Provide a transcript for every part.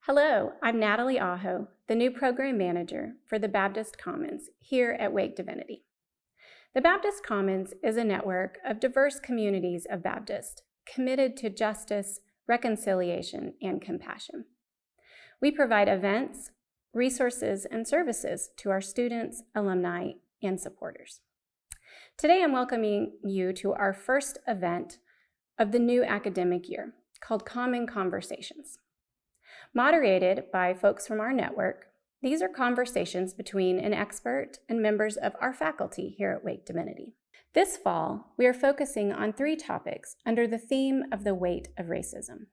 Hello, I'm Natalie Aho, the new program manager for the Baptist Commons here at Wake Divinity. The Baptist Commons is a network of diverse communities of Baptists committed to justice, reconciliation, and compassion. We provide events, resources, and services to our students, alumni, and supporters. Today, I'm welcoming you to our first event of the new academic year called Common Conversations. Moderated by folks from our network, these are conversations between an expert and members of our faculty here at Wake Divinity. This fall, we are focusing on 3 topics under the theme of the weight of racism.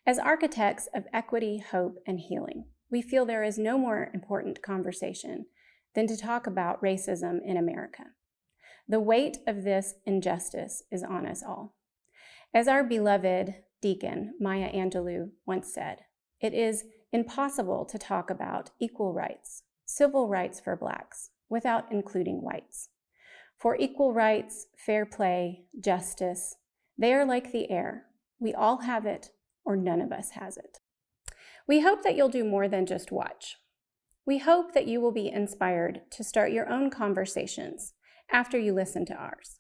As architects of equity, hope, and healing, we feel there is no more important conversation than to talk about racism in America. The weight of this injustice is on us all. As our beloved deacon, Maya Angelou, once said, it is impossible to talk about equal rights, civil rights for Blacks, without including whites. For equal rights, fair play, justice, they are like the air. We all have it, or none of us has it. We hope that you'll do more than just watch. We hope that you will be inspired to start your own conversations after you listen to ours,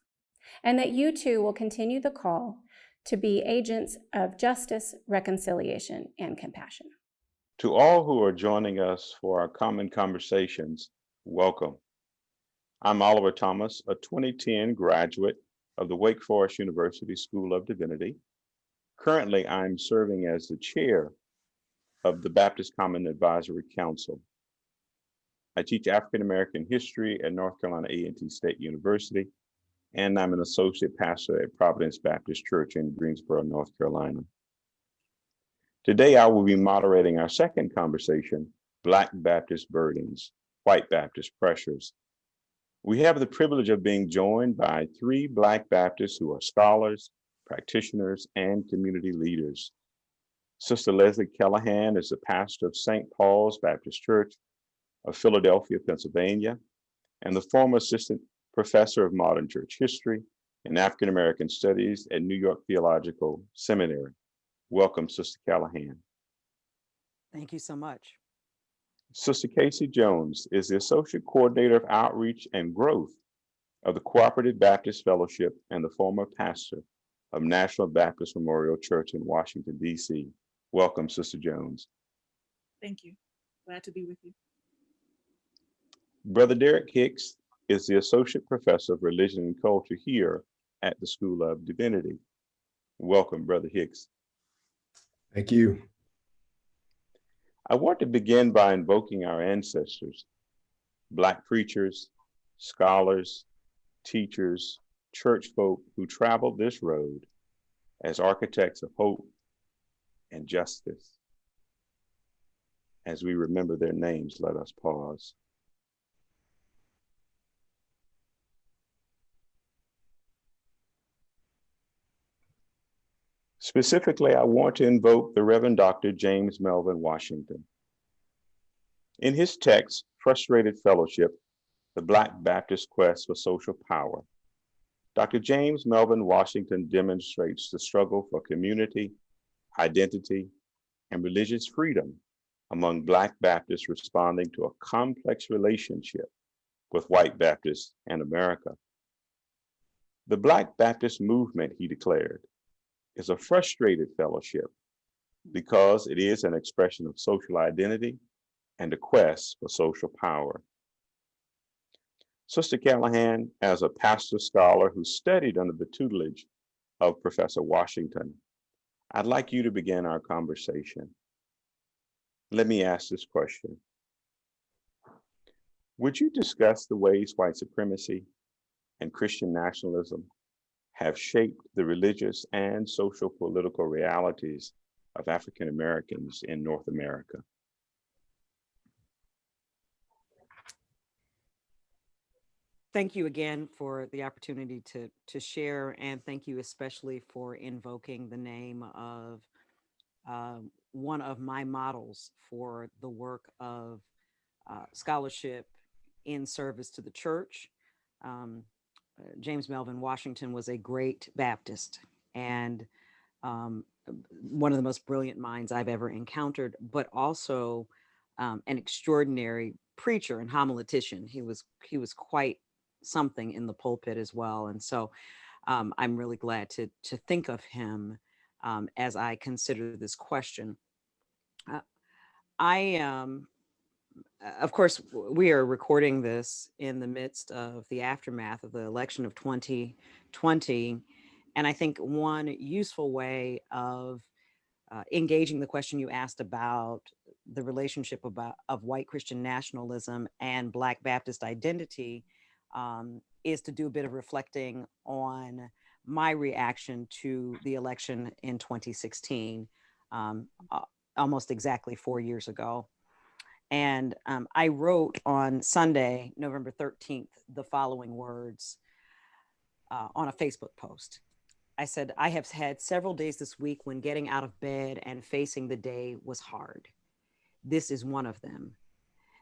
and that you too will continue the call to be agents of justice, reconciliation, and compassion. To all who are joining us for our Common Conversations, welcome. I'm Oliver Thomas, a 2010 graduate of the Wake Forest University School of Divinity. Currently, I'm serving as the chair of the Baptist Common Advisory Council. I teach African American history at North Carolina A&T State University, and I'm an associate pastor at Providence Baptist Church in Greensboro, North Carolina. Today, I will be moderating our second conversation, Black Baptist Burdens, White Baptist Pressures. We have the privilege of being joined by 3 Black Baptists who are scholars, practitioners, and community leaders. Sister Leslie Callahan is the pastor of St. Paul's Baptist Church of Philadelphia, Pennsylvania, and the former assistant professor of modern church history and African American studies at New York Theological Seminary. Welcome, Sister Callahan. Thank you so much. Sister Kasey Jones is the associate coordinator of outreach and growth of the Cooperative Baptist Fellowship and the former pastor of National Baptist Memorial Church in Washington, D.C. Welcome, Sister Jones. Thank you. Glad to be with you. Brother Derek Hicks is the associate professor of religion and culture here at the School of Divinity. Welcome, Brother Hicks. Thank you. I want to begin by invoking our ancestors, Black preachers, scholars, teachers, church folk who traveled this road as architects of hope and justice. As we remember their names, let us pause. Specifically, I want to invoke the Reverend Dr. James Melvin Washington. In his text, Frustrated Fellowship, the Black Baptist Quest for Social Power, Dr. James Melvin Washington demonstrates the struggle for community, identity, and religious freedom among Black Baptists responding to a complex relationship with white Baptists and America. The Black Baptist movement, he declared, is a frustrated fellowship because it is an expression of social identity and a quest for social power. Sister Callahan, as a pastor scholar who studied under the tutelage of Professor Washington, I'd like you to begin our conversation. Let me ask this question. Would you discuss the ways white supremacy and Christian nationalism have shaped the religious and social political realities of African Americans in North America? Thank you again for the opportunity to share, and thank you especially for invoking the name of one of my models for the work of scholarship in service to the church. James Melvin Washington was a great Baptist, and one of the most brilliant minds I've ever encountered, but also an extraordinary preacher and homiletician. He was quite something in the pulpit as well. And so I'm really glad to think of him as I consider this question. Of course, we are recording this in the midst of the aftermath of the election of 2020. And I think one useful way of engaging the question you asked about the relationship of white Christian nationalism and Black Baptist identity is to do a bit of reflecting on my reaction to the election in 2016, almost exactly 4 years ago. And I wrote on Sunday, November 13th, the following words on a Facebook post. I said, I have had several days this week when getting out of bed and facing the day was hard. This is one of them.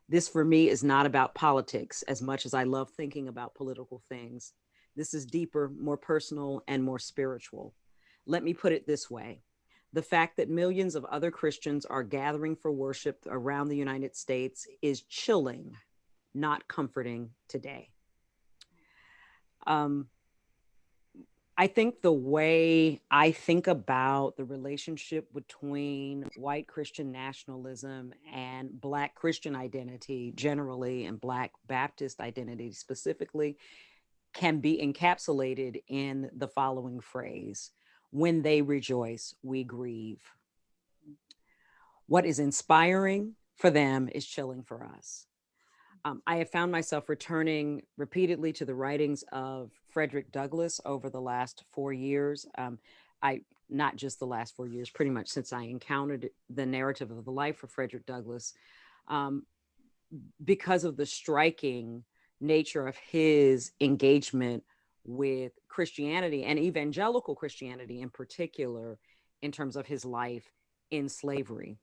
This for me is not about politics as much as I love thinking about political things. This is deeper, more personal, and more spiritual. Let me put it this way. The fact that millions of other Christians are gathering for worship around the United States is chilling, not comforting today. I think the way I think about the relationship between white Christian nationalism and Black Christian identity generally, and Black Baptist identity specifically, can be encapsulated in the following phrase: when they rejoice, we grieve. What is inspiring for them is chilling for us. I have found myself returning repeatedly to the writings of Frederick Douglass over the last 4 years. Not just the last 4 years, pretty much since I encountered the narrative of the life of Frederick Douglass, because of the striking nature of his engagement with Christianity and evangelical Christianity in particular, in terms of his life in slavery.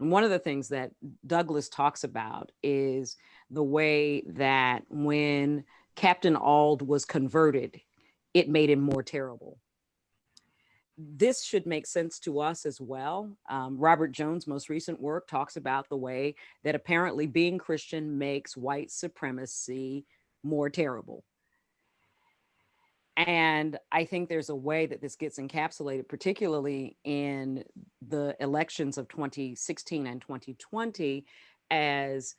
And one of the things that Douglass talks about is the way that when Captain Auld was converted, it made him more terrible. This should make sense to us as well. Robert Jones' most recent work talks about the way that apparently being Christian makes white supremacy more terrible. And I think there's a way that this gets encapsulated, particularly in the elections of 2016 and 2020, as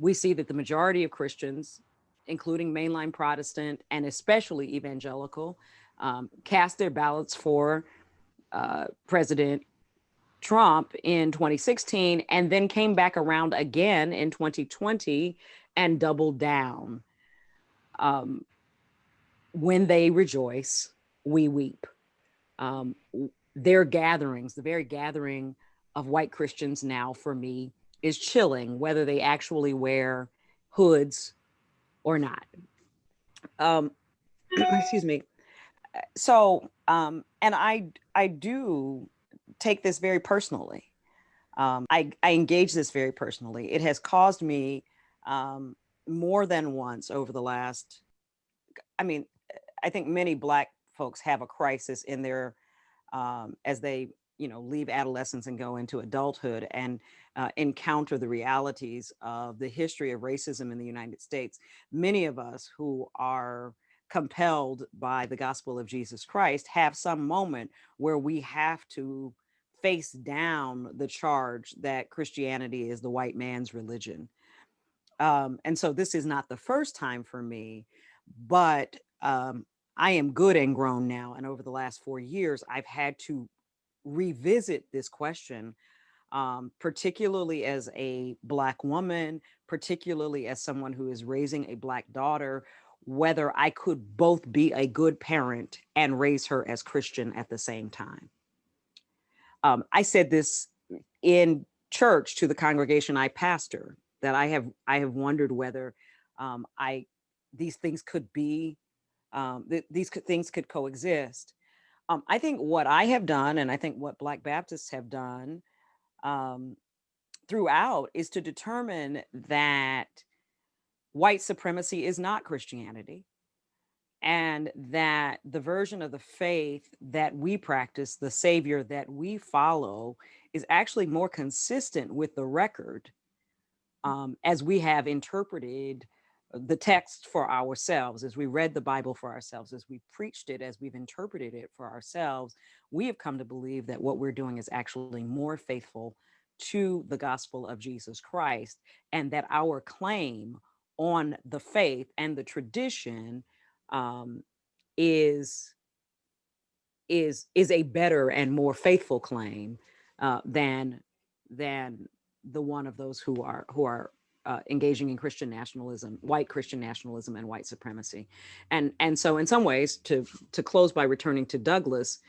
we see that the majority of Christians, including mainline Protestant and especially evangelical, cast their ballots for President Trump in 2016 and then came back around again in 2020 and doubled down. When they rejoice, we weep. Their gatherings, the very gathering of white Christians now for me, is chilling, whether they actually wear hoods or not. Excuse me. So, and I do take this very personally. I engage this very personally. It has caused me more than once over the last, I think many Black folks have a crisis in their, as they, leave adolescence and go into adulthood and encounter the realities of the history of racism in the United States. Many of us who are compelled by the gospel of Jesus Christ have some moment where we have to face down the charge that Christianity is the white man's religion. And so this is not the first time for me, but I am good and grown now. And over the last 4 years, I've had to revisit this question, particularly as a Black woman, particularly as someone who is raising a Black daughter, whether I could both be a good parent and raise her as Christian at the same time. I said this in church to the congregation I pastor, that I have wondered whether these things could be, things could coexist. I think what I have done, and I think what Black Baptists have done throughout, is to determine that white supremacy is not Christianity, and that the version of the faith that we practice, the Savior that we follow, is actually more consistent with the record as we have interpreted the text for ourselves, as we read the Bible for ourselves, as we preached it, as we've interpreted it for ourselves. We have come to believe that what we're doing is actually more faithful to the gospel of Jesus Christ, and that our claim on the faith and the tradition is a better and more faithful claim than the one of those who are engaging in Christian nationalism, white Christian nationalism, and white supremacy. And so, in some ways, to close by returning to Douglas,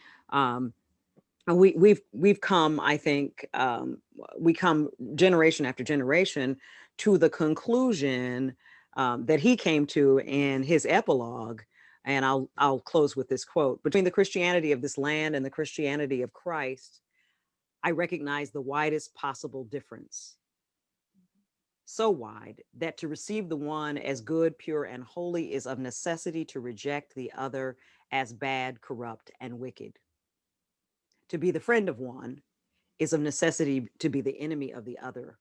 we've come, I think, we come generation after generation to the conclusion that he came to in his epilogue. And I'll close with this quote: "Between the Christianity of this land and the Christianity of Christ, I recognize the widest possible difference. So wide that to receive the one as good, pure, and holy is of necessity to reject the other as bad, corrupt, and wicked. To be the friend of one is of necessity to be the enemy of the other.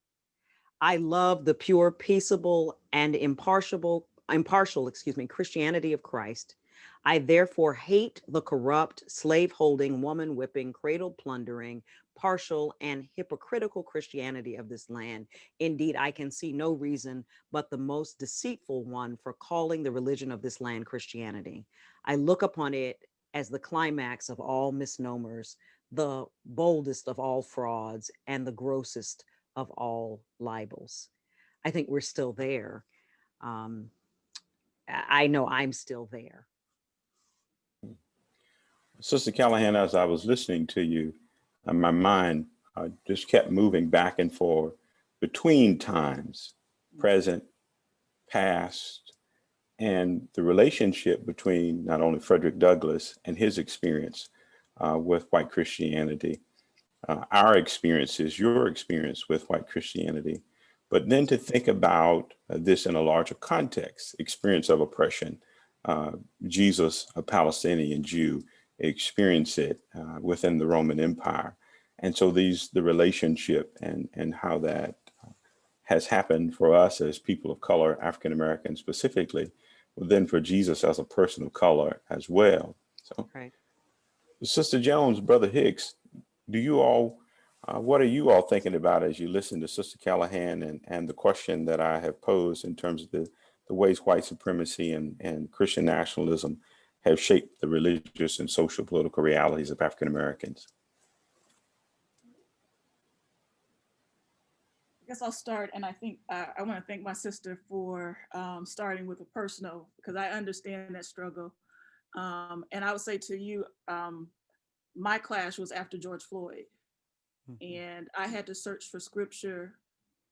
I love the pure, peaceable, and impartial Christianity of Christ. I therefore hate the corrupt, slave-holding, woman-whipping, cradle-plundering, partial, and hypocritical Christianity of this land. Indeed, I can see no reason but the most deceitful one for calling the religion of this land Christianity. I look upon it as the climax of all misnomers, the boldest of all frauds, and the grossest of all libels." I think we're still there. I know I'm still there. Sister Callahan, as I was listening to you, my mind just kept moving back and forth between times, present, past, and the relationship between not only Frederick Douglass and his experience with white Christianity, our experiences, your experience with white Christianity, but then to think about this in a larger context, experience of oppression. Jesus, a Palestinian Jew, experienced it within the Roman Empire. And so the relationship and how that has happened for us as people of color, African Americans specifically, but then for Jesus as a person of color as well. So, Right. Sister Jones, Brother Hicks, do you all, what are you all thinking about as you listen to Sister Callahan and the question that I have posed in terms of the ways white supremacy and Christian nationalism have shaped the religious and social political realities of African Americans? I guess I'll start, and I think I want to thank my sister for starting with a personal, because I understand that struggle. And I would say to you, my clash was after George Floyd, and I had to search for scripture,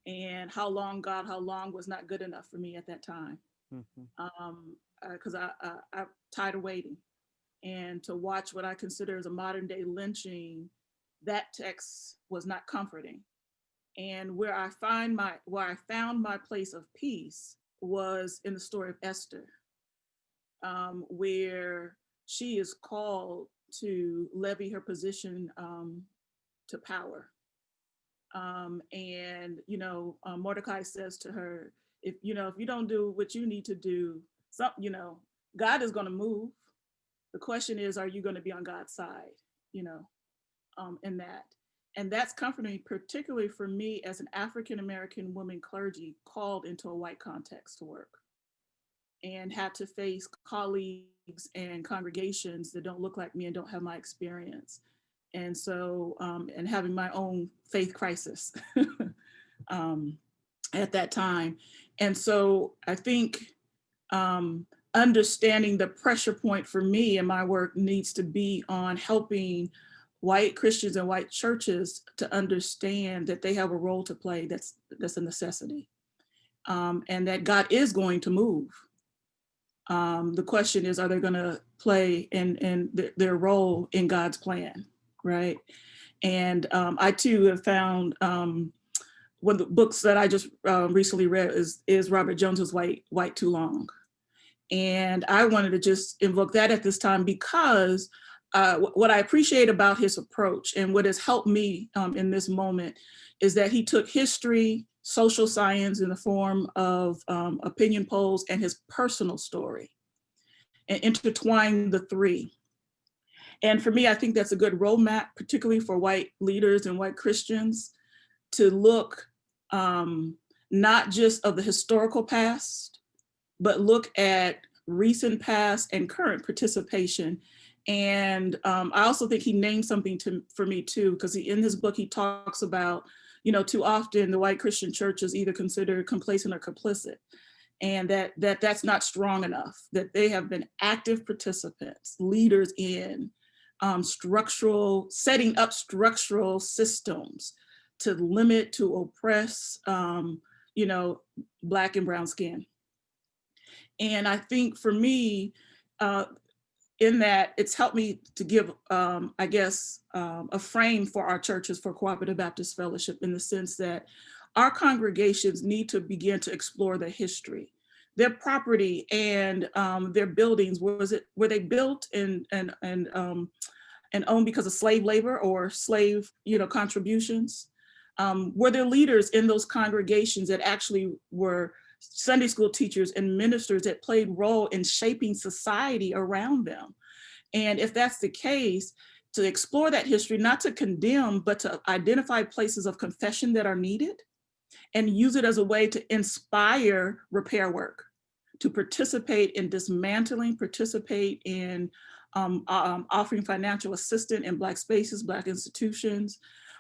and how long, God, how long was not good enough for me at that time, because I'm tired of waiting. And to watch what I consider as a modern day lynching, that text was not comforting. And where I found my place of peace was in the story of Esther, where she is called to levy her position to power. And Mordecai says to her, if you don't do what you need to do, God is going to move. The question is, are you going to be on God's side? In that. And that's comforting, particularly for me as an African-American woman clergy called into a white context to work and had to face colleagues and congregations that don't look like me and don't have my experience. And so, and having my own faith crisis at that time. And so I think understanding the pressure point for me in my work needs to be on helping white Christians and white churches to understand that they have a role to play that's a necessity, and that God is going to move. The question is, are they going to play in their role in God's plan, right? And I too have found one of the books that I just recently read is Robert Jones's White Too Long. And I wanted to just invoke that at this time because what I appreciate about his approach and what has helped me in this moment is that he took history, social science in the form of opinion polls and his personal story and intertwined the three. And for me, I think that's a good roadmap, particularly for white leaders and white Christians, to look not just of the historical past, but look at recent past and current participation. And I also think he named something for me too, because in his book, he talks about, too often the white Christian church is either considered complacent or complicit, and that's not strong enough, that they have been active participants, leaders in setting up structural systems to limit, to oppress, Black and brown skin. And I think for me, in that, it's helped me to give, a frame for our churches, for Cooperative Baptist Fellowship, in the sense that our congregations need to begin to explore their history, their property, and their buildings. Were they built and owned because of slave labor or slave, contributions? Were there leaders in those congregations that actually were Sunday school teachers and ministers that played role in shaping society around them? And if that's the case, to explore that history, not to condemn, but to identify places of confession that are needed and use it as a way to inspire repair work, to participate in dismantling, participate in offering financial assistance in Black spaces, Black institutions,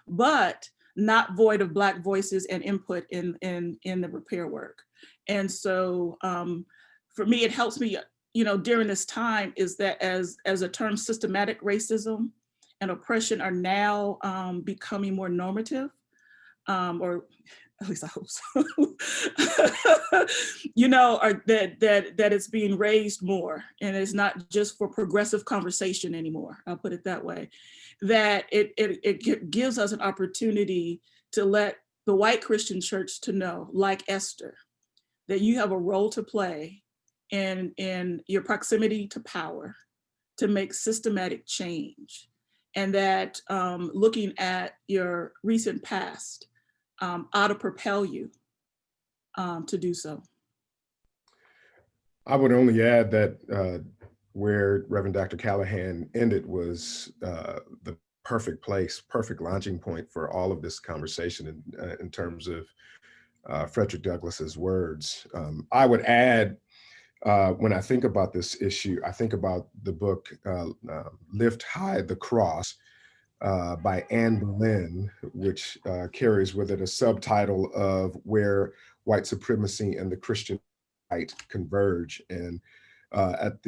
but not void of Black voices and input in the repair work. And so for me, it helps me, during this time, is that as a term, systematic racism and oppression are now becoming more normative, or at least I hope so, or that it's being raised more, and it's not just for progressive conversation anymore. I'll put it that way. That it gives us an opportunity to let the white Christian church to know, like Esther, that you have a role to play in your proximity to power to make systematic change, and that looking at your recent past ought to propel you to do so. I would only add that where Reverend Dr. Callahan ended was the perfect place, perfect launching point for all of this conversation in terms of Frederick Douglass's words. I would add, when I think about this issue, I think about the book Lift High the Cross by Anne Boleyn, which carries with it a subtitle of Where White Supremacy and the Christian Right Converge. And at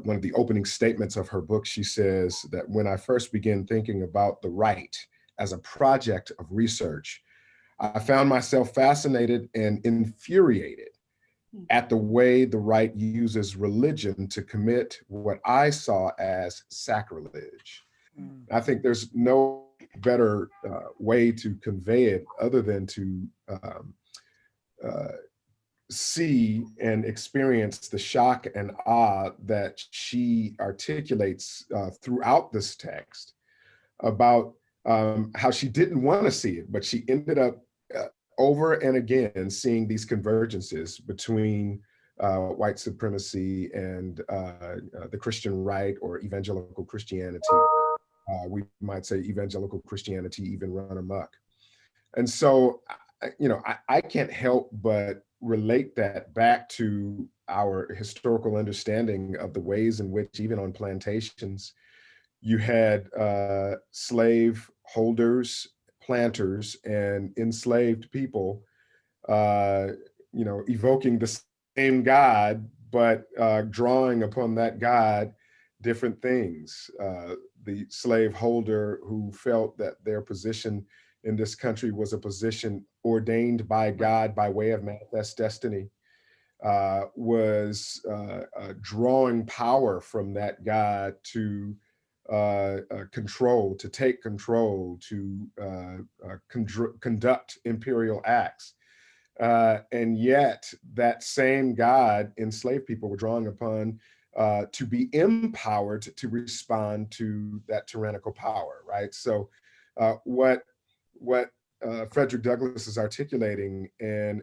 one of the opening statements of her book, she says that when I first began thinking about the right as a project of research, I found myself fascinated and infuriated at the way the right uses religion to commit what I saw as sacrilege. I think there's no better way to convey it other than to see and experience the shock and awe that she articulates throughout this text about how she didn't want to see it, but she ended up over and again seeing these convergences between white supremacy and the Christian right, or evangelical Christianity. We might say evangelical Christianity even run amok. And so, I can't help but relate that back to our historical understanding of the ways in which, even on plantations, you had slave holders, planters, and enslaved people, evoking the same God, but drawing upon that God different things. The slave holder who felt that their position in this country was a position ordained by God by way of manifest destiny, was drawing power from that God to control, to take control, to conduct imperial acts. And yet that same God enslaved people were drawing upon to be empowered to respond to that tyrannical power, right? So what Frederick Douglass is articulating in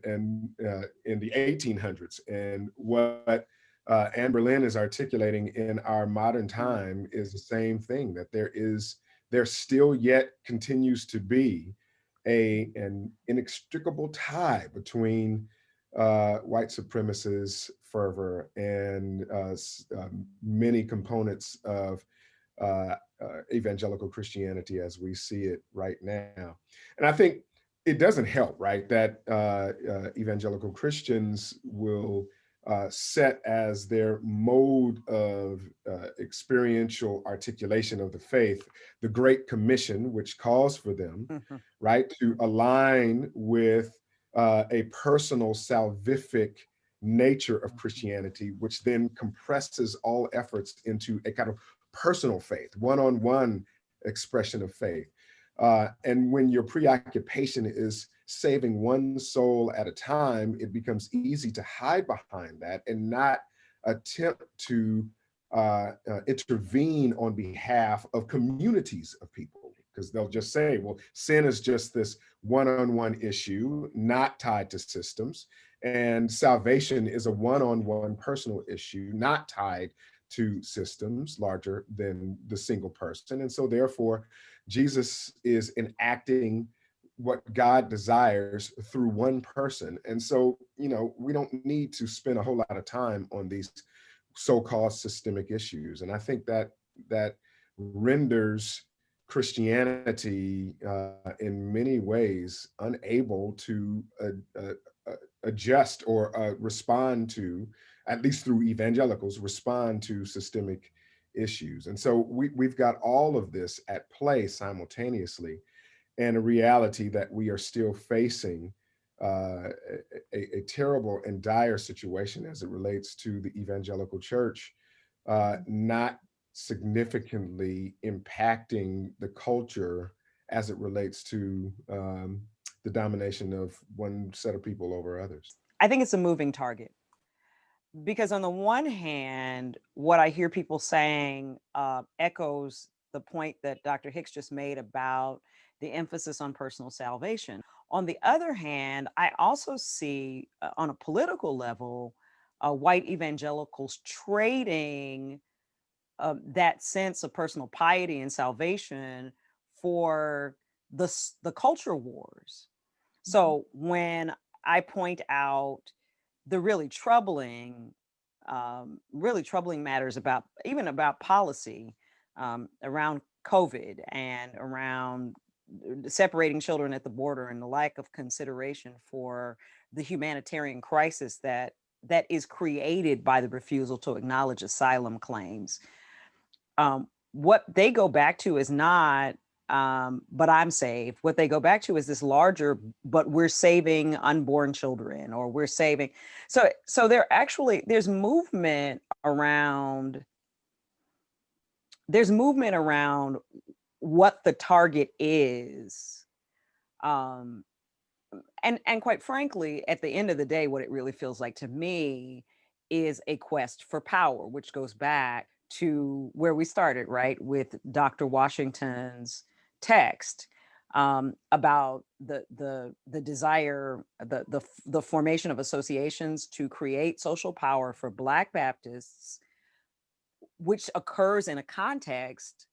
the 1800s, and what Anne Boleyn is articulating in our modern time is the same thing, that there still yet continues to be an inextricable tie between white supremacist fervor and many components of evangelical Christianity as we see it right now. And I think it doesn't help, right, that evangelical Christians will set as their mode of experiential articulation of the faith the Great Commission, which calls for them, right, to align with a personal salvific nature of Christianity, which then compresses all efforts into a kind of personal faith, one-on-one expression of faith. And when your preoccupation is saving one soul at a time, it becomes easy to hide behind that and not attempt to intervene on behalf of communities of people, because they'll just say, well, sin is just this one-on-one issue, not tied to systems, and salvation is a one-on-one personal issue, not tied to systems larger than the single person. And so therefore, Jesus is enacting what God desires through one person. And so, we don't need to spend a whole lot of time on these so-called systemic issues. And I think that renders Christianity in many ways unable to adjust or respond to, at least through evangelicals, respond to systemic issues. And so we've got all of this at play simultaneously, and a reality that we are still facing a terrible and dire situation as it relates to the evangelical church, not significantly impacting the culture as it relates to the domination of one set of people over others. I think it's a moving target, because on the one hand, what I hear people saying echoes the point that Dr. Hicks just made about the emphasis on personal salvation. On the other hand, I also see on a political level, white evangelicals trading that sense of personal piety and salvation for the culture wars. So when I point out the really troubling matters about policy around COVID and around separating children at the border and the lack of consideration for the humanitarian crisis that is created by the refusal to acknowledge asylum claims. What they go back to is not, but I'm saved. What they go back to is this larger, but we're saving unborn children, or we're saving. So there's movement around what the target is. And quite frankly, at the end of the day, what it really feels like to me is a quest for power, which goes back to where we started, right, with Dr. Washington's text about the desire, the formation of associations to create social power for Black Baptists, which occurs in a context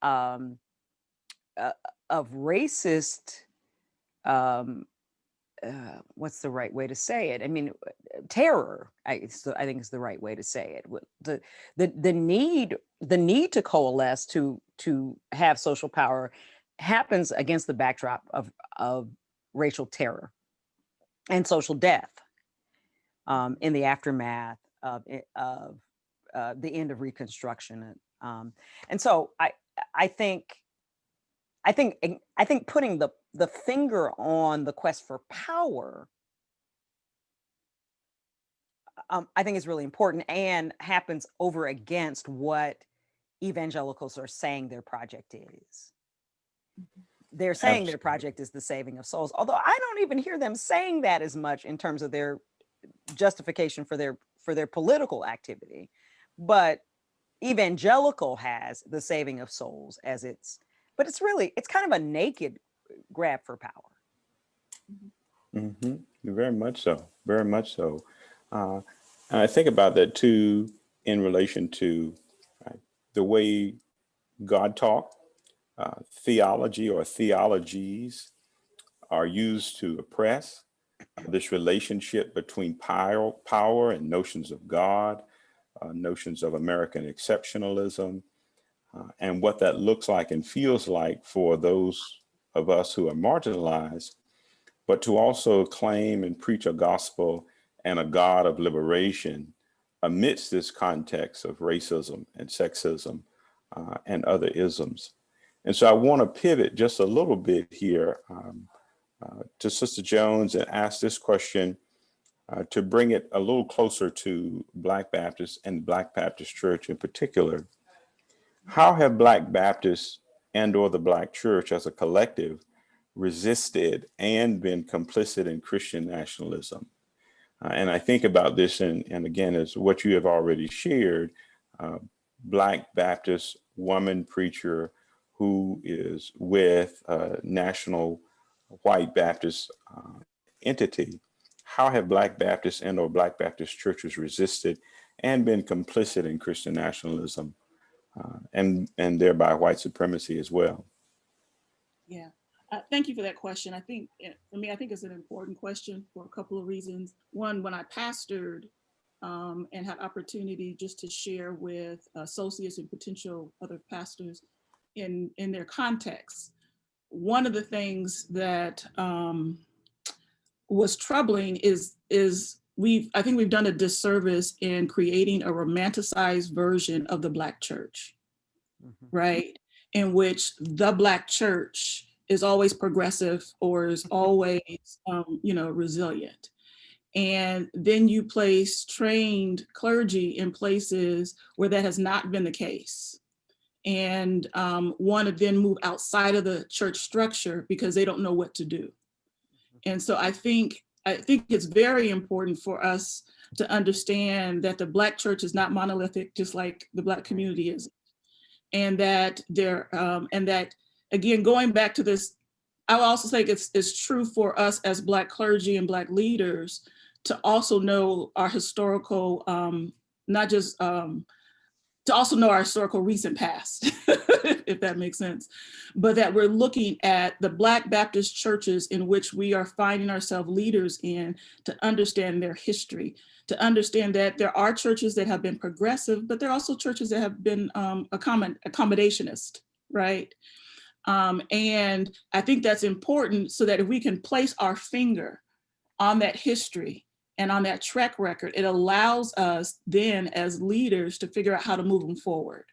of racist, what's the right way to say it? I mean, terror. I think is the right way to say it. The need to coalesce to have social power happens against the backdrop of racial terror and social death in the aftermath of the end of Reconstruction. And so I think putting the finger on the quest for power, I think is really important, and happens over against what evangelicals are saying their project is. they're saying their project is the saving of souls. Although I don't even hear them saying that as much in terms of their justification for their political activity. But evangelical has the saving of souls as but it's kind of a naked grab for power. Mm-hmm. Very much so. Very much so. And I think about that too in relation to the way God talk, theology or theologies are used to oppress this relationship between power and notions of God, notions of American exceptionalism, and what that looks like and feels like for those of us who are marginalized, but to also claim and preach a gospel and a God of liberation amidst this context of racism and sexism and other isms. And so I want to pivot just a little bit here to Sister Jones and ask this question to bring it a little closer to Black Baptists and Black Baptist Church in particular. How have Black Baptists and or the Black Church as a collective resisted and been complicit in Christian nationalism? And I think about this, and again, as what you have already shared, Black Baptist woman preacher who is with a national white Baptist entity. How have Black Baptists and or Black Baptist churches resisted and been complicit in Christian nationalism and thereby white supremacy as well? Yeah, thank you for that question. I think for me, I think it's an important question for a couple of reasons. One, when I pastored and had opportunity just to share with associates and potential other pastors in their context, one of the things that was troubling is I think we've done a disservice in creating a romanticized version of the Black church, right? In which the Black church is always progressive or is always, resilient. And then you place trained clergy in places where that has not been the case. And want to then move outside of the church structure because they don't know what to do. And so I think it's very important for us to understand that the Black church is not monolithic, just like the Black community is. And that again, going back to this, I will also say it's true for us as Black clergy and Black leaders to also know our historical, to also know our historical recent past, if that makes sense, but that we're looking at the Black Baptist churches in which we are finding ourselves leaders in to understand their history, to understand that there are churches that have been progressive, but there are also churches that have been accommodationist, right? And I think that's important so that if we can place our finger on that history and on that track record, it allows us then as leaders to figure out how to move them forward.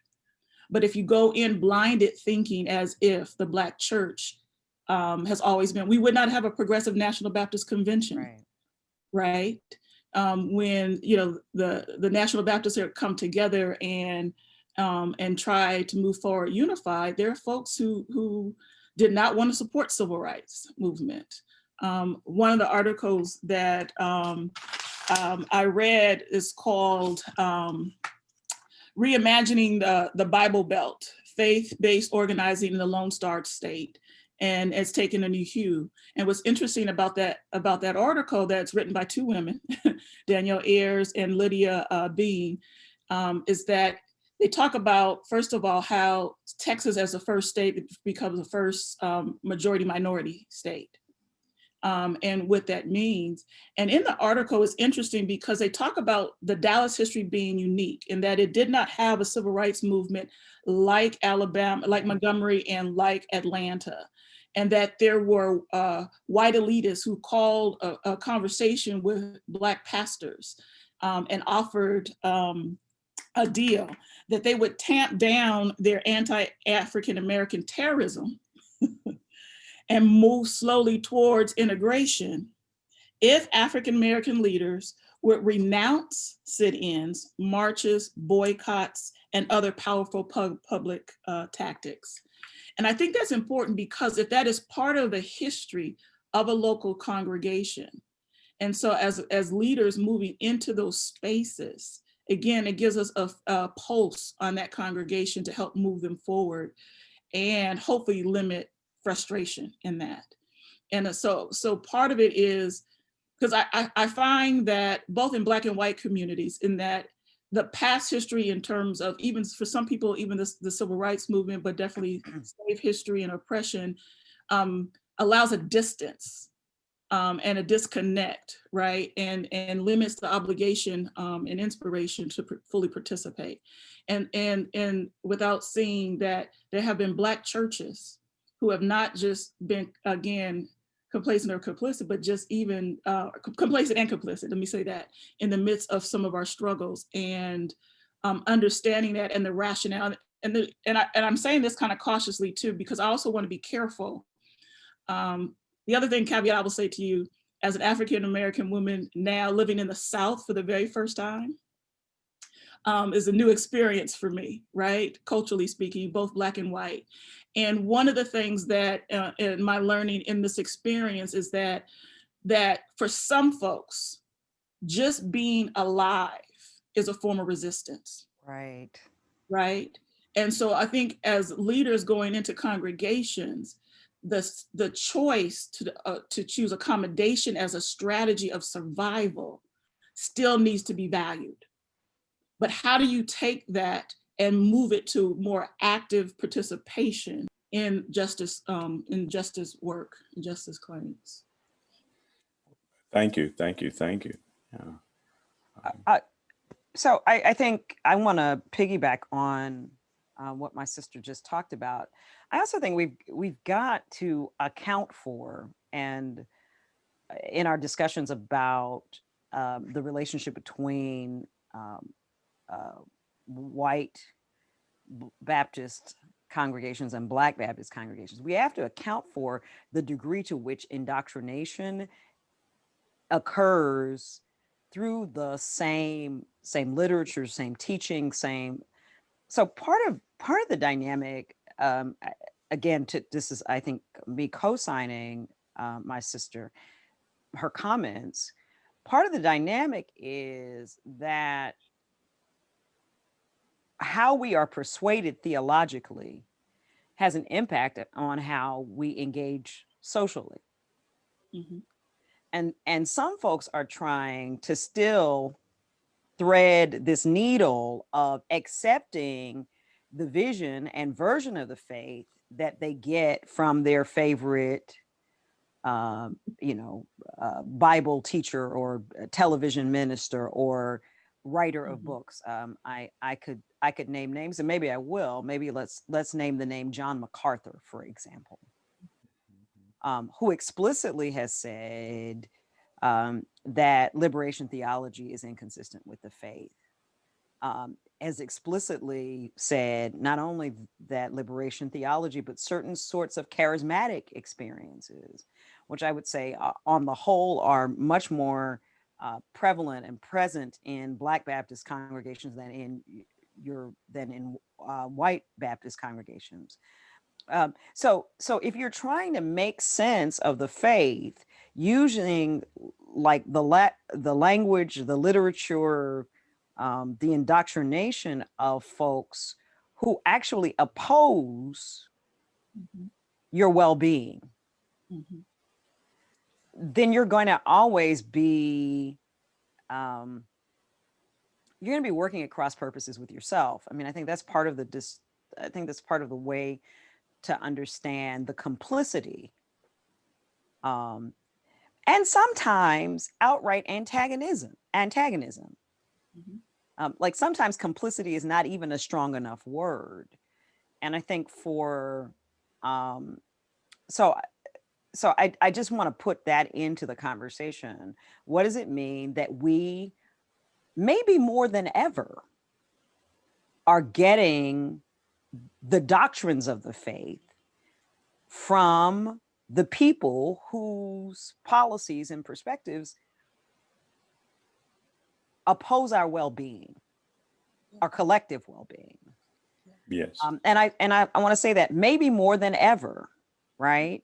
But if you go in blinded thinking as if the Black church has always been, we would not have a progressive National Baptist Convention, right? When the National Baptists have come together and try to move forward unified, there are folks who did not want to support civil rights movement. One of the articles that I read is called Reimagining the Bible Belt, Faith-Based Organizing in the Lone Star State, and it's taken a new hue. And what's interesting about that article that's written by two women, Danielle Ayers and Lydia Bean, is that they talk about, first of all, how Texas as the first state becomes the first majority minority state. And what that means. And in the article, it's interesting because they talk about the Dallas history being unique in that it did not have a civil rights movement like Alabama, like Montgomery, and like Atlanta. And that there were white elitists who called a conversation with Black pastors and offered a deal that they would tamp down their anti-African American terrorism and move slowly towards integration if African American leaders would renounce sit-ins, marches, boycotts, and other powerful public tactics. And I think that's important because if that is part of the history of a local congregation, and so as leaders moving into those spaces, again, it gives us a pulse on that congregation to help move them forward and hopefully limit frustration in that. And so part of it is, because I find that both in Black and white communities, in that the past history in terms of, even for some people, even the civil rights movement, but definitely slave history and oppression, allows a distance and a disconnect, right? And limits the obligation and inspiration to fully participate. And without seeing that there have been Black churches who have not just been, again, complacent or complicit, but just even complacent and complicit, let me say that, in the midst of some of our struggles, and understanding that and the rationale. And I'm saying this kind of cautiously too, because I also want to be careful. The other thing, caveat I will say to you, as an African-American woman now living in the South for the very first time, is a new experience for me, right? Culturally speaking, both Black and white. And one of the things that in my learning in this experience is that for some folks, just being alive is a form of resistance. Right. Right. And so I think as leaders going into congregations, the choice to choose accommodation as a strategy of survival still needs to be valued. But how do you take that and move it to more active participation in justice work, and justice claims? Thank you. Yeah. So I think I want to piggyback on what my sister just talked about. I also think we've got to account for, and in our discussions about the relationship between white Baptist congregations and Black Baptist congregations, we have to account for the degree to which indoctrination occurs through the same literature, same teaching, so part of the dynamic, again, this is, I think, me co-signing my sister, her comments. Part of the dynamic is that how we are persuaded theologically has an impact on how we engage socially. Mm-hmm. And some folks are trying to still thread this needle of accepting the vision and version of the faith that they get from their favorite, Bible teacher or television minister or writer of books. I could name names, and maybe I will. Maybe let's name the name John MacArthur, for example, who explicitly has said that liberation theology is inconsistent with the faith. Has explicitly said not only that liberation theology, but certain sorts of charismatic experiences, which I would say on the whole are much more prevalent and present in Black Baptist congregations than in white Baptist congregations. So if you're trying to make sense of the faith using like the language, the literature, the indoctrination of folks who actually oppose your well-being, then you're going to always be you're going to be working at cross purposes with yourself. I mean, I think that's part of the way to understand the complicity, and sometimes outright antagonism. Like sometimes complicity is not even a strong enough word. And I think so I just want to put that into the conversation. What does it mean that we, maybe more than ever, are getting the doctrines of the faith from the people whose policies and perspectives oppose our well-being, our collective well-being? Yes. And I want to say that maybe more than ever, right?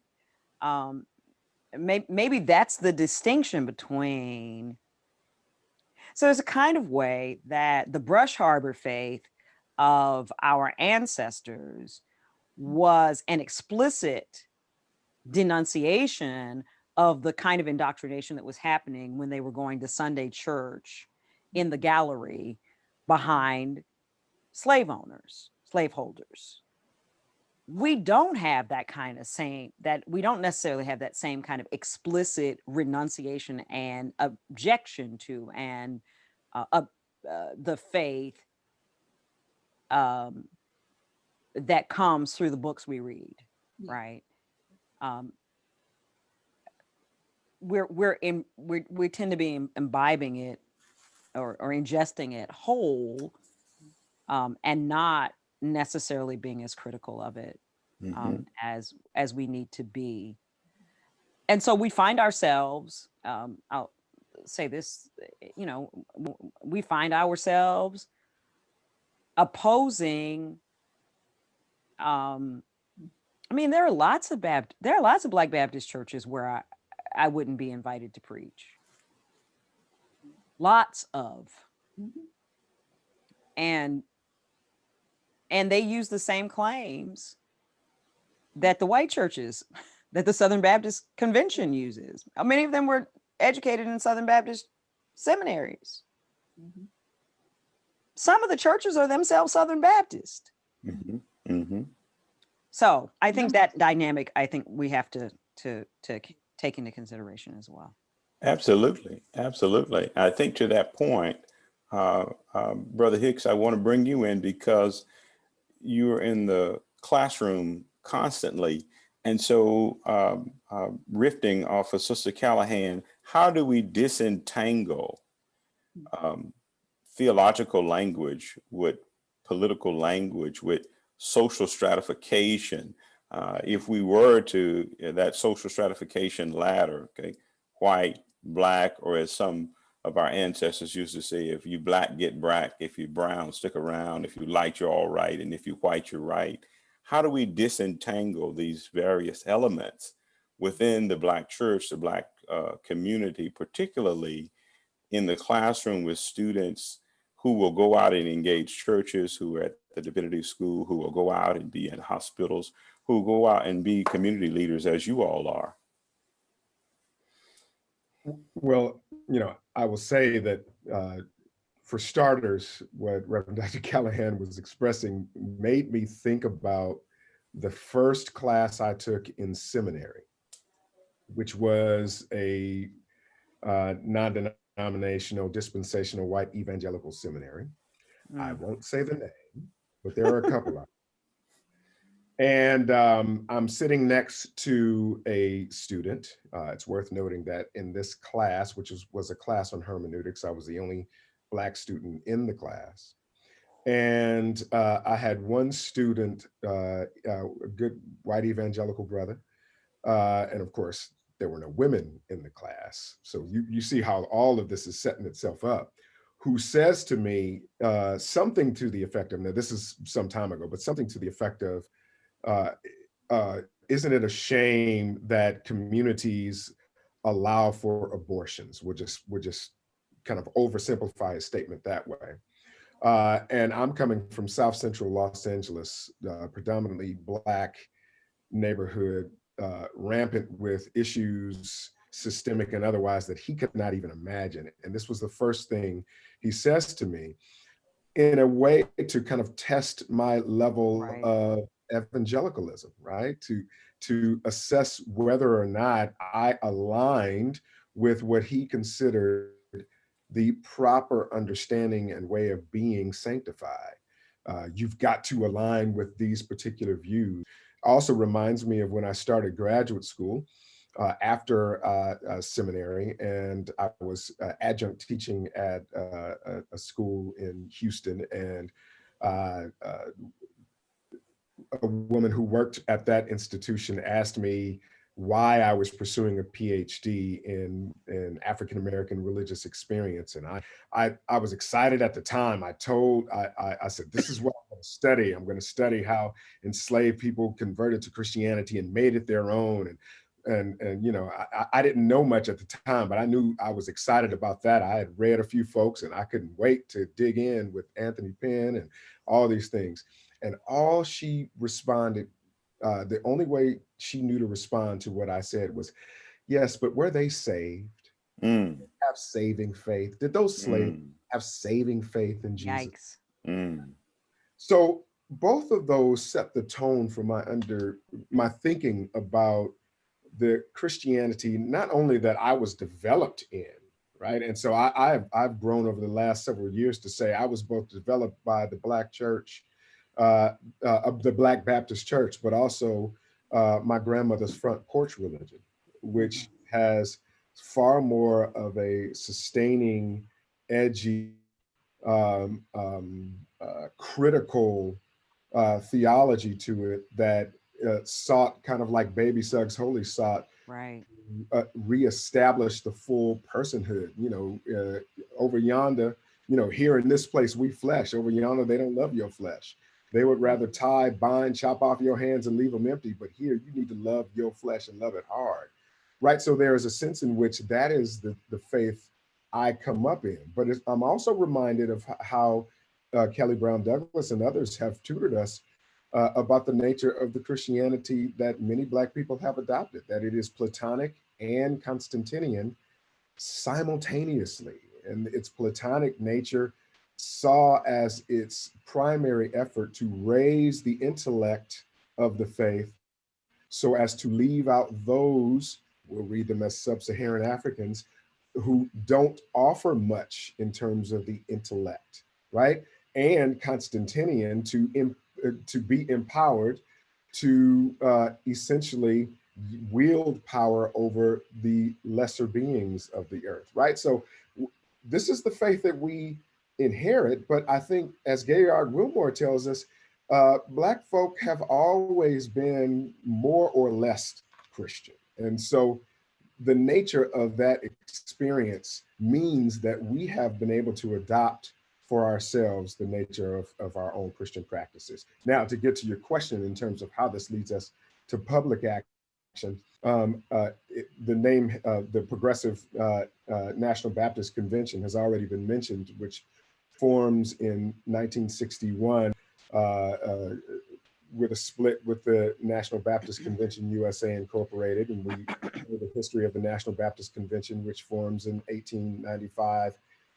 Maybe that's the distinction between. So there's a kind of way that the Brush Harbor faith of our ancestors was an explicit denunciation of the kind of indoctrination that was happening when they were going to Sunday church in the gallery behind slave owners, slaveholders. We don't have that kind of we don't necessarily have that same kind of explicit renunciation and objection to and the faith that comes through the books we read, right? We tend to be imbibing it or ingesting it whole, and not necessarily being as critical of it as we need to be. And so we find ourselves, I'll say this, we find ourselves opposing. There are lots of Black Baptist churches where I wouldn't be invited to preach. Lots of. And they use the same claims that the white churches, that the Southern Baptist Convention uses. Many of them were educated in Southern Baptist seminaries. Some of the churches are themselves Southern Baptist. So I think that dynamic, we have to take into consideration as well. Absolutely. Absolutely. I think to that point, Brother Hicks, I want to bring you in because you're in the classroom constantly. And so riffing off of Sister Callahan, how do we disentangle theological language with political language, with social stratification? If we were to that social stratification ladder, okay, white, Black, or as some of our ancestors used to say, if you Black, get black, if you brown, stick around, if you light, you're all right, and if you white, you're right. How do we disentangle these various elements within the Black church, the Black community, particularly in the classroom with students who will go out and engage churches, who are at the Divinity School, who will go out and be in hospitals, who will go out and be community leaders as you all are? Well, I will say that for starters, what Reverend Dr. Callahan was expressing made me think about the first class I took in seminary, which was a non-denominational, dispensational, white evangelical seminary. I won't say the name, but there are a couple of them. And I'm sitting next to a student. It's worth noting that in this class, which was a class on hermeneutics, I was the only Black student in the class. And I had one student, a good white evangelical brother. And of course, there were no women in the class. So you see how all of this is setting itself up, who says to me something to the effect of, now this is some time ago, but something to the effect of, isn't it a shame that communities allow for abortions? We'll just kind of oversimplify a statement that way. And I'm coming from South Central Los Angeles, predominantly Black neighborhood, rampant with issues, systemic and otherwise, that he could not even imagine. And this was the first thing he says to me, in a way to kind of test my level of evangelicalism, right? To assess whether or not I aligned with what he considered the proper understanding and way of being sanctified. You've got to align with these particular views. Also reminds me of when I started graduate school after seminary, and I was adjunct teaching at a school in Houston, and a woman who worked at that institution asked me why I was pursuing a Ph.D. in African-American religious experience. And I was excited at the time. I said, this is what I'm I'm going to study how enslaved people converted to Christianity and made it their own. And you know, I didn't know much at the time, but I knew I was excited about that. I had read a few folks and I couldn't wait to dig in with Anthony Penn and all these things. And all she responded, the only way she knew to respond to what I said was, yes, but were they saved? Mm, Have saving faith? Did those slaves mm, have saving faith in Jesus? Yikes. mm, So both of those set the tone for my thinking about the Christianity, not only that I was developed in, right? And so I've grown over the last several years to say I was both developed by the Black church, the Black Baptist church, but also my grandmother's front porch religion, which has far more of a sustaining, edgy, critical theology to it that sought, kind of like Baby Suggs Holy sought, Right. reestablish the full personhood. You know, over yonder, you know, here in this place we flesh. Over yonder, they don't love your flesh. They would rather tie, bind, chop off your hands and leave them empty. But here, you need to love your flesh and love it hard, right? So there is a sense in which that is the faith I come up in. But I'm also reminded of how Kelly Brown Douglas and others have tutored us about the nature of the Christianity that many Black people have adopted, that it is Platonic and Constantinian simultaneously. And its Platonic nature saw as its primary effort to raise the intellect of the faith so as to leave out those, we'll read them as sub-Saharan Africans, who don't offer much in terms of the intellect, right? And Constantinian to be empowered to essentially wield power over the lesser beings of the earth, right? So this is the faith that we inherit, but I think, as Gaillard Wilmore tells us, Black folk have always been more or less Christian. And so the nature of that experience means that we have been able to adopt for ourselves the nature of our own Christian practices. Now, to get to your question in terms of how this leads us to public action, the name, the Progressive National Baptist Convention has already been mentioned, which forms in 1961 with a split with the National Baptist Convention USA Incorporated. And we know the history of the National Baptist Convention, which forms in 1895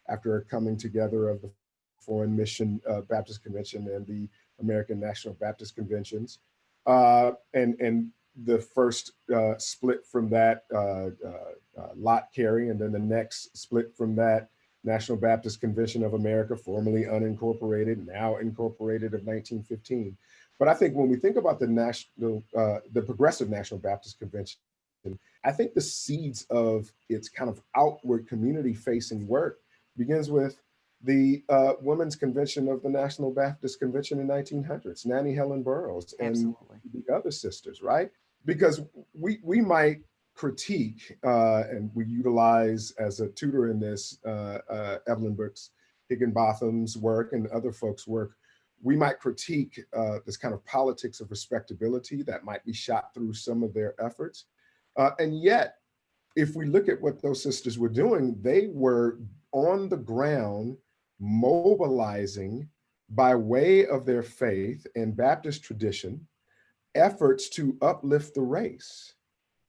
after a coming together of the Foreign Mission Baptist Convention and the American National Baptist Conventions. And the first split from that, Lot Carey, and then the next split from that, National Baptist Convention of America, formerly unincorporated, now incorporated, of 1915. But I think when we think about the Progressive National Baptist Convention, I think the seeds of its kind of outward community-facing work begins with the Women's Convention of the National Baptist Convention in 1900s, Nannie Helen Burroughs and Absolutely. the other sisters, right? Because we might critique, and we utilize as a tutor in this, Evelyn Brooks Higginbotham's work and other folks' work, we might critique this kind of politics of respectability that might be shot through some of their efforts. And yet, if we look at what those sisters were doing, they were on the ground mobilizing by way of their faith and Baptist tradition efforts to uplift the race.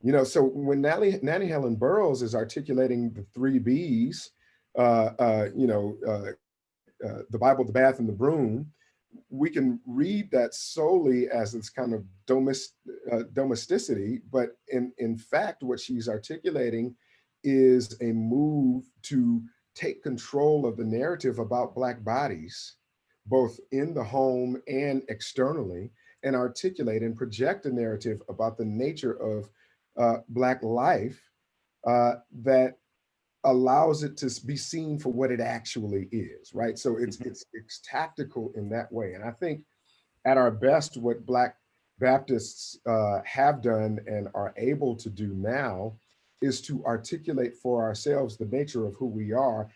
You know, so when Nannie Helen Burroughs is articulating the 3 B's, the Bible, the bath, and the broom, we can read that solely as this kind of domesticity, but in fact, what she's articulating is a move to take control of the narrative about Black bodies, both in the home and externally, and articulate and project a narrative about the nature of Black life that allows it to be seen for what it actually is, right? So it's tactical in that way. And I think at our best, what Black Baptists have done and are able to do now is to articulate for ourselves the nature of who we are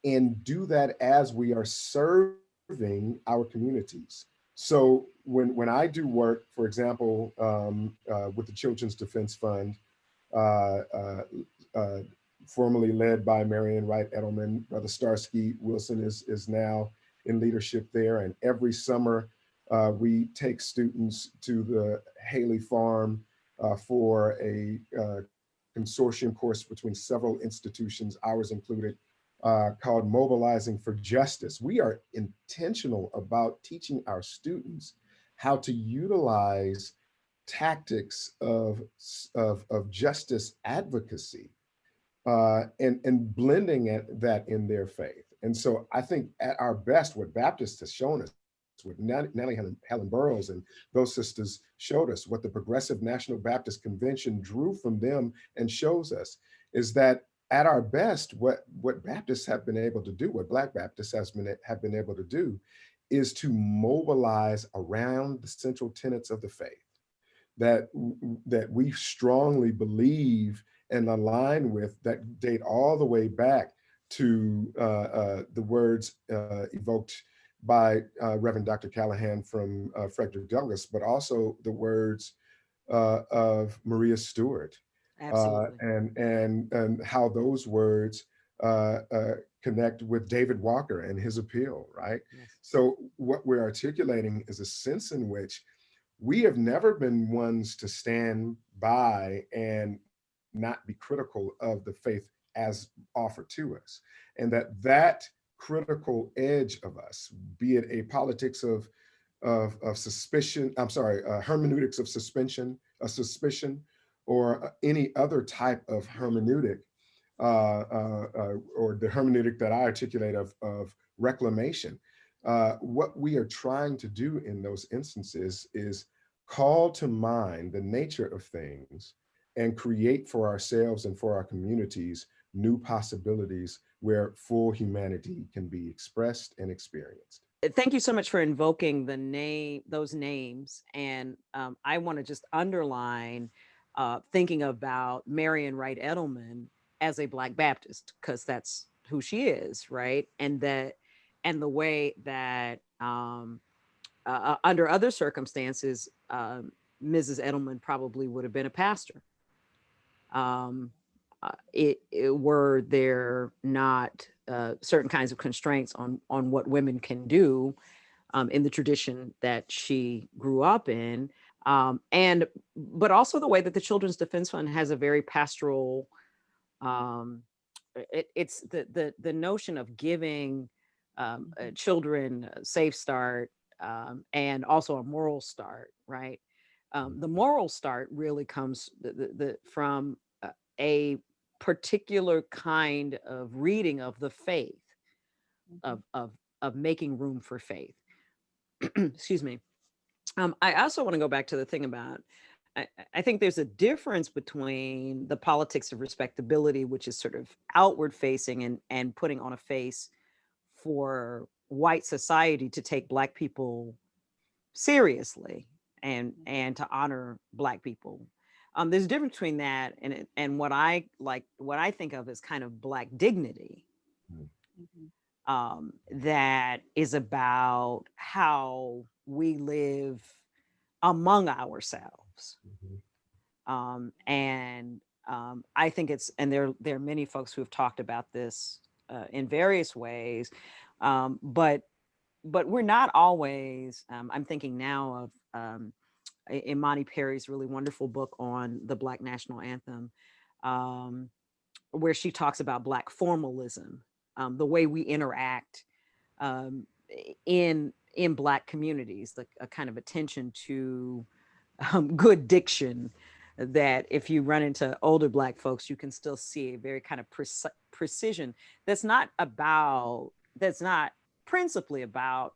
and do that as we are serving our communities. So when I do work, for example, with the Children's Defense Fund, uh, uh, uh, formerly led by Marian Wright Edelman, Brother Starsky Wilson is now in leadership there. And every summer, we take students to the Haley Farm for a consortium course between several institutions, ours included, called Mobilizing for Justice. We are intentional about teaching our students how to utilize tactics of justice advocacy and blending that in their faith. And so I think at our best, what Baptists has shown us, what Nellie Helen Burroughs and those sisters showed us, what the Progressive National Baptist Convention drew from them and shows us, is that at our best, what Baptists have been able to do, what Black Baptists have been able to do, is to mobilize around the central tenets of the faith that we strongly believe and align with, that date all the way back to the words evoked by Reverend Dr. Callahan from Frederick Douglass, but also the words of Maria Stewart, Absolutely. and how those words connect with David Walker and his appeal, right? Yes. So what we're articulating is a sense in which we have never been ones to stand by and not be critical of the faith as offered to us. And that critical edge of us, be it a politics of suspicion, I'm sorry, hermeneutics of suspicion, or any other type of hermeneutic, or the hermeneutic that I articulate of reclamation. What we are trying to do in those instances is call to mind the nature of things and create for ourselves and for our communities new possibilities where full humanity can be expressed and experienced. Thank you so much for invoking those names. And I want to just underline thinking about Marian Wright Edelman as a Black Baptist, because that's who she is, right? And the way that under other circumstances, Mrs. Edelman probably would have been a pastor. Were there not certain kinds of constraints on what women can do in the tradition that she grew up in, but also the way that the Children's Defense Fund has a very pastoral. It's the notion of giving children a safe start, and also a moral start, right? The moral start really comes from a particular kind of reading of the faith, of making room for faith. Excuse me. I also want to go back to the thing about, I think there's a difference between the politics of respectability, which is sort of outward facing and putting on a face for white society to take Black people seriously and to honor Black people. There's a difference between that and what I think of as kind of Black dignity, that is about how we live among ourselves. I think and there are many folks who have talked about this in various ways, but we're not always. I'm thinking now of Imani Perry's really wonderful book on the Black National Anthem, where she talks about Black formalism, the way we interact in Black communities, a kind of attention to good diction, that if you run into older Black folks, you can still see a very kind of precision that's not principally about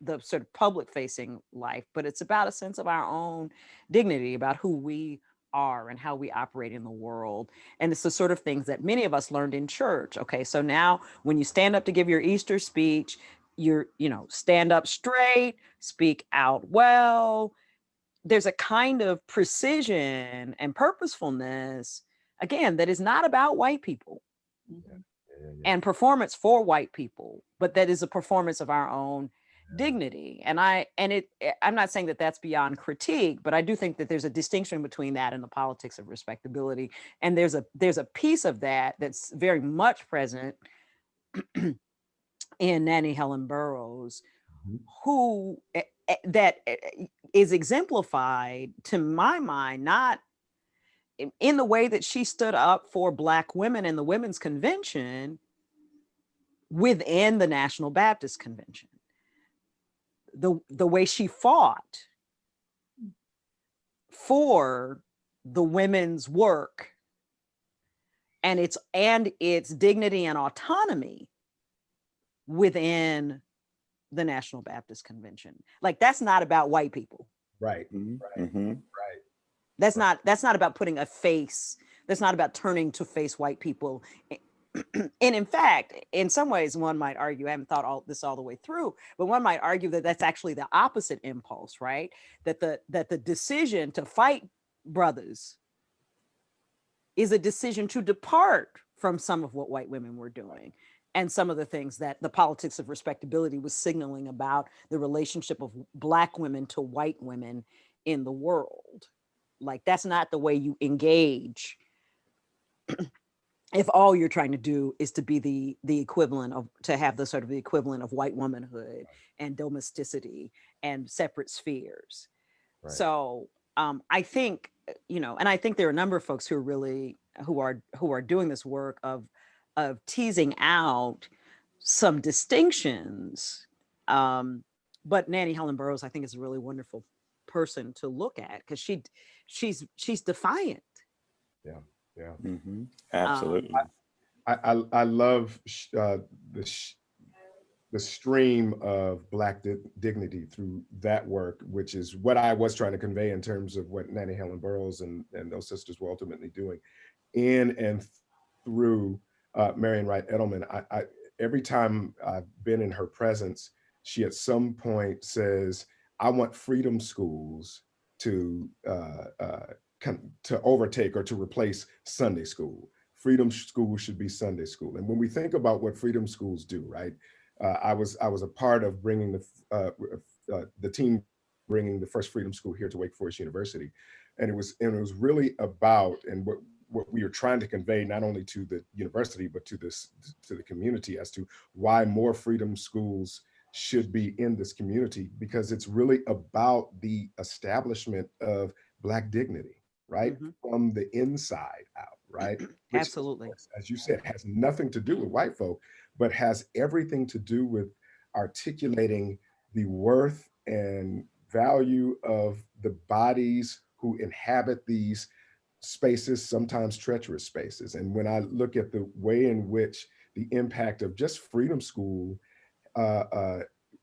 the sort of public facing life, but it's about a sense of our own dignity, about who we are and how we operate in the world. And it's the sort of things that many of us learned in church. Okay, so now when you stand up to give your Easter speech, stand up straight, speak out well. There's a kind of precision and purposefulness, again, that is not about white people and performance for white people, but that is a performance of our own dignity. And I'm not saying that that's beyond critique, but I do think that there's a distinction between that and the politics of respectability. And there's a piece of that that's very much present in Nannie Helen Burroughs, Mhm. who that is exemplified, to my mind, not in the way that she stood up for Black women in the Women's Convention within the National Baptist Convention. The way she fought for the women's work and its dignity and autonomy within the National Baptist Convention. Like, that's not about white people. Right. Mhm, Right. mhm. Right. That's not about putting a face. That's not about turning to face white people. And in fact, in some ways, one might argue, I haven't thought all the way through, but one might argue that that's actually the opposite impulse, right? That the decision to fight brothers is a decision to depart from some of what white women were doing and some of the things that the politics of respectability was signaling about the relationship of Black women to white women in the world. Like, that's not the way you engage if all you're trying to do is to be the equivalent of, to have the sort of the equivalent of white womanhood and domesticity and separate spheres. Right. So I think, and I think there are a number of folks who are really who are doing this work of teasing out some distinctions. But Nannie Helen Burroughs, I think, is a really wonderful person to look at, because she's defiant. Yeah. Yeah. Mhm. Absolutely. I love the stream of Black dignity through that work, which is what I was trying to convey in terms of what Nannie Helen Burroughs and those sisters were ultimately doing in and through Marian Wright Edelman. Every time I've been in her presence, she at some point says, I want freedom schools to to overtake or to replace Sunday school. Freedom school should be Sunday school. And when we think about what freedom schools do, right? I was a part of bringing the team bringing the first freedom school here to Wake Forest University, and it was really about, and what we were trying to convey not only to the university but to the community, as to why more freedom schools should be in this community, because it's really about the establishment of Black dignity, right? Mhm. From the inside out, right? Which, Absolutely. as you said, has nothing to do with white folk, but has everything to do with articulating the worth and value of the bodies who inhabit these spaces, sometimes treacherous spaces. And when I look at the way in which the impact of just Freedom School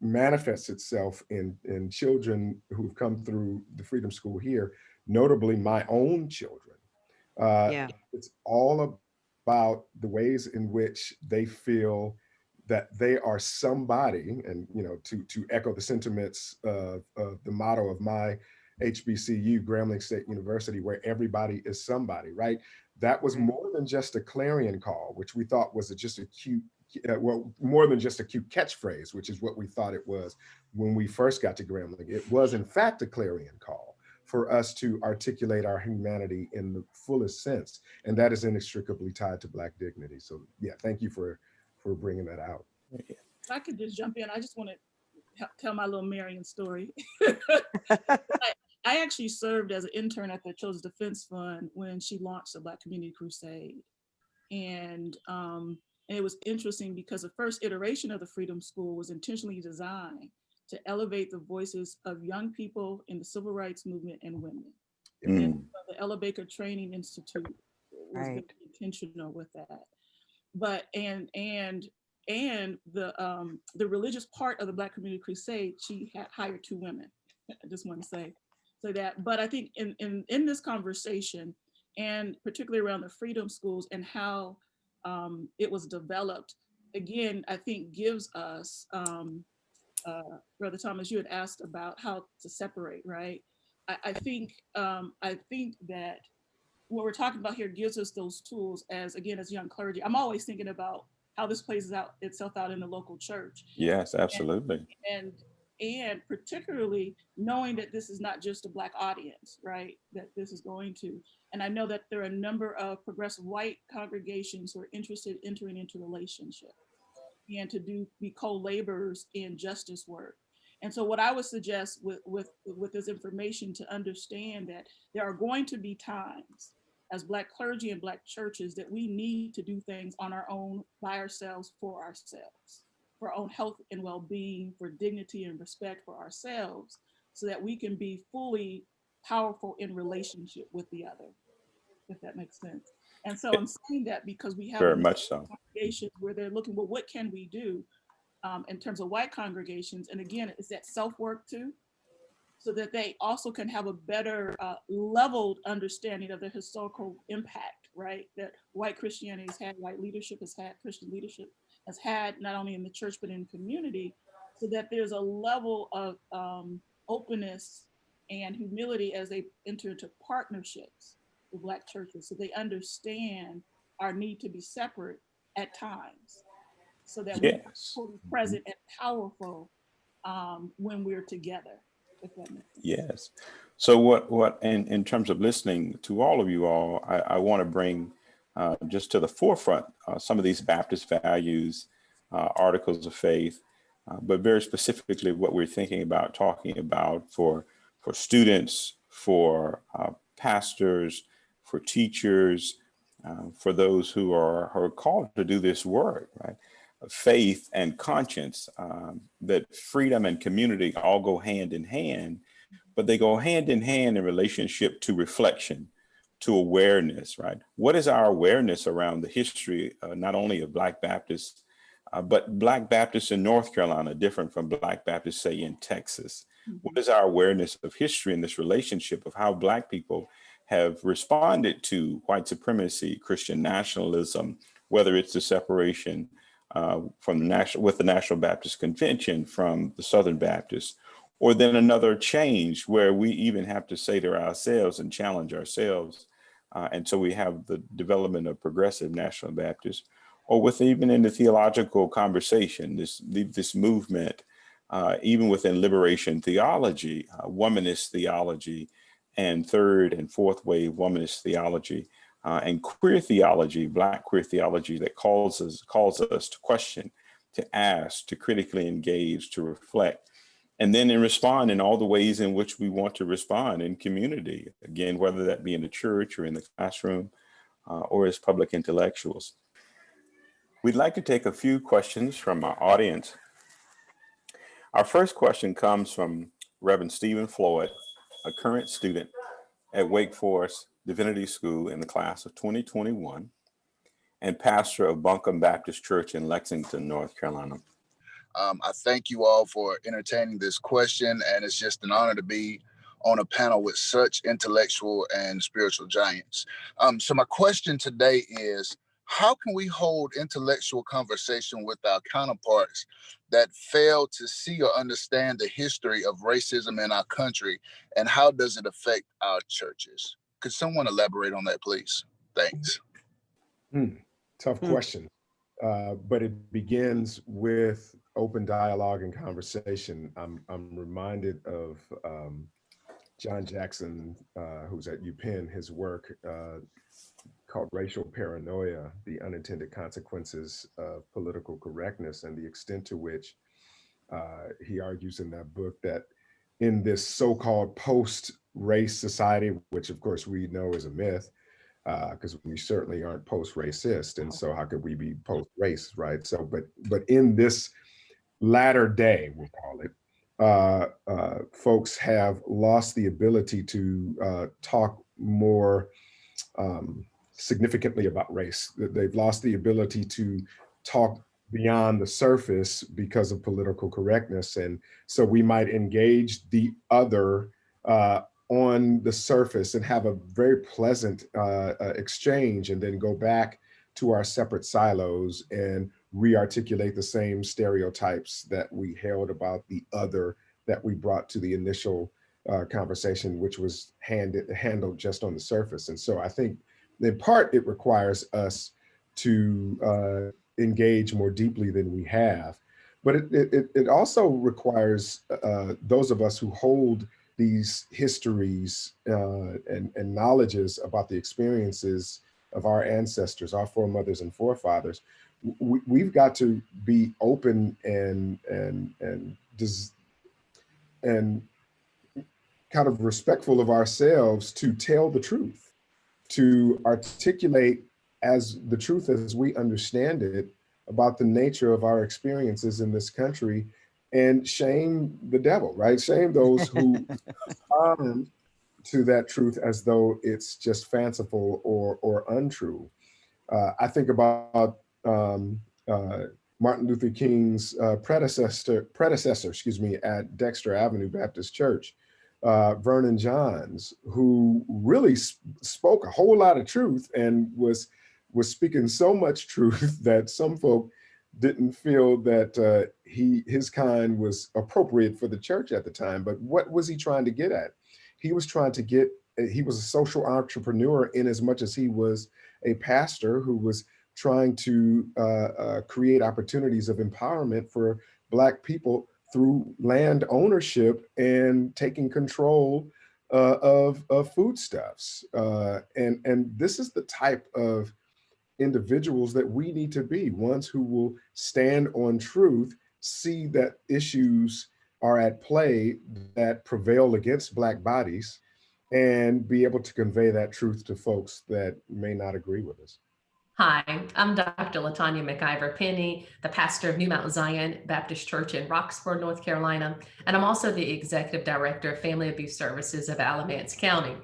manifests itself in children who've come through the Freedom School here, notably my own children, Yeah. it's all about the ways in which they feel that they are somebody. And to echo the sentiments of the motto of my HBCU, Grambling State University, where everybody is somebody, right? That was Right. more than just a clarion call, which we thought was just a cute, well, more than just a cute catchphrase, which is what we thought it was when we first got to Grambling. It was, in fact, a clarion call for us to articulate our humanity in the fullest sense. And that is inextricably tied to Black dignity. So yeah, thank you for bringing that out. If I could just jump in, I just want to tell my little Marion story. I actually served as an intern at the Children's Defense Fund when she launched the Black Community Crusade. And it was interesting because the first iteration of the Freedom School was intentionally designed to elevate the voices of young people in the civil rights movement and women. And the Ella Baker Training Institute was very intentional with that. But and the religious part of the Black Community Crusade, she had hired 2 women. I just want to say that. But I think in this conversation, and particularly around the freedom schools and how it was developed, again, I think gives us, Brother Thomas, you had asked about how to separate, right? I think that what we're talking about here gives us those tools as young clergy. I'm always thinking about how this plays itself out in the local church. Yes, absolutely. And and particularly knowing that this is not just a Black audience, right? That this is going to, and I know that there are a number of progressive white congregations who are interested in entering into relationship and to be co-laborers in justice work. And so what I would suggest with this information, to understand that there are going to be times as Black clergy and Black churches that we need to do things on our own, by ourselves, for our own health and well-being, for dignity and respect for ourselves, so that we can be fully powerful in relationship with the other, if that makes sense. And so I'm saying that because we have Very much so. congregations where they're looking, well, what can we do in terms of white congregations? And again, it's that self-work too, so that they also can have a better leveled understanding of the historical impact, right? That white Christianity has had, white leadership has had, Christian leadership has had, not only in the church, but in community, so that there's a level of openness and humility as they enter into partnerships with Black churches, so they understand our need to be separate at times, so that we're fully present and powerful when we're together. If that makes sense. Yes. So what in terms of listening to all of you all, I want to bring just to the forefront some of these Baptist values, articles of faith, but very specifically what we're thinking about, talking about for students, for pastors, for teachers, for those who are called to do this work, right? Faith and conscience, that freedom and community all go hand in hand, but they go hand in hand in relationship to reflection, to awareness, right? What is our awareness around the history, not only of Black Baptists, but Black Baptists in North Carolina, different from Black Baptists, say, in Texas? What is our awareness of history in this relationship of how Black people have responded to white supremacy, Christian nationalism, whether it's the separation from the National Baptist Convention from the Southern Baptists, or then another change where we even have to say to ourselves and challenge ourselves. And so we have the development of progressive National Baptists, or with even in the theological conversation, this movement, even within liberation theology, womanist theology, and third and fourth wave womanist theology, and queer theology, Black queer theology, that calls us to question, to ask, to critically engage, to reflect, and then respond in all the ways in which we want to respond in community. Again, whether that be in the church or in the classroom or as public intellectuals. We'd like to take a few questions from our audience. Our first question comes from Reverend Stephen Floyd, a current student at Wake Forest Divinity School in the class of 2021, and pastor of Buncombe Baptist Church in Lexington, North Carolina. I thank you all for entertaining this question, and it's just an honor to be on a panel with such intellectual and spiritual giants. So my question today is, how can we hold intellectual conversation with our counterparts that fail to see or understand the history of racism in our country, and how does it affect our churches? Could someone elaborate on that, please? Thanks. Tough question, but it begins with open dialogue and conversation. I'm reminded of John Jackson, who's at UPenn, his work called Racial Paranoia, the Unintended Consequences of Political Correctness, and the extent to which he argues in that book that in this so-called post-race society, which of course we know is a myth, because we certainly aren't post-racist, and so how could we be post-race, right? So, but in this latter day, we'll call it, folks have lost the ability to talk more significantly about race. They've lost the ability to talk beyond the surface because of political correctness. And so we might engage the other on the surface and have a very pleasant exchange, and then go back to our separate silos and re-articulate the same stereotypes that we held about the other that we brought to the initial conversation, which was handled just on the surface. And so I think in part it requires us to engage more deeply than we have. But it also requires those of us who hold these histories and knowledges about the experiences of our ancestors, our foremothers and forefathers. We've got to be open and kind of respectful of ourselves to tell the truth, to articulate as the truth as we understand it about the nature of our experiences in this country, and shame the devil, right? Shame those who respond to that truth as though it's just fanciful or untrue. I think about Martin Luther King's predecessor, excuse me, at Dexter Avenue Baptist Church, Vernon Johns, who really spoke a whole lot of truth and was speaking so much truth that some folk didn't feel that his kind was appropriate for the church at the time. But what was he trying to get at? He was a social entrepreneur in as much as he was a pastor who was trying to create opportunities of empowerment for Black people through land ownership and taking control of foodstuffs. And this is the type of individuals that we need to be, ones who will stand on truth, see that issues are at play that prevail against Black bodies, and be able to convey that truth to folks that may not agree with us. Hi, I'm Dr. LaTanya McIver Penny, the pastor of New Mount Zion Baptist Church in Roxborough, North Carolina, and I'm also the executive director of Family Abuse Services of Alamance County.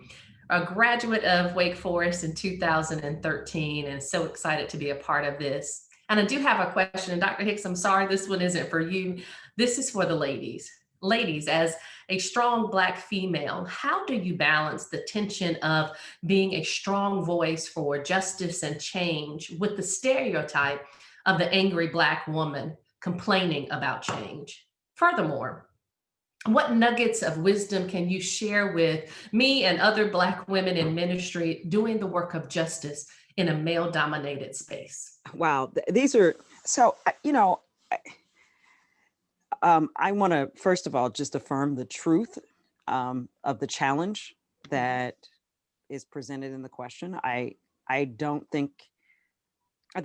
A graduate of Wake Forest in 2013, and so excited to be a part of this. And I do have a question, and Dr. Hicks, I'm sorry, this one isn't for you. This is for the ladies. Ladies, as a strong Black female, how do you balance the tension of being a strong voice for justice and change with the stereotype of the angry Black woman complaining about change? Furthermore, what nuggets of wisdom can you share with me and other Black women in ministry doing the work of justice in a male-dominated space? Wow, these are so, I want to, first of all, just affirm the truth of the challenge that is presented in the question. I think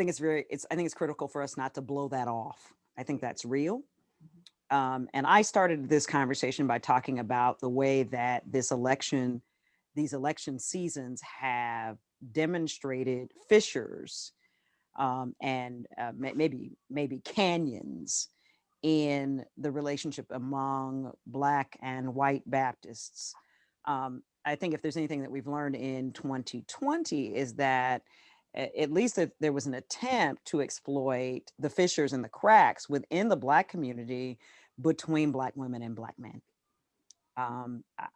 it's critical for us not to blow that off. I think that's real. And I started this conversation by talking about the way that these election seasons have demonstrated fissures and maybe canyons in the relationship among Black and white Baptists. I think if there's anything that we've learned in 2020 is that at least that there was an attempt to exploit the fissures and the cracks within the Black community between Black women and Black men.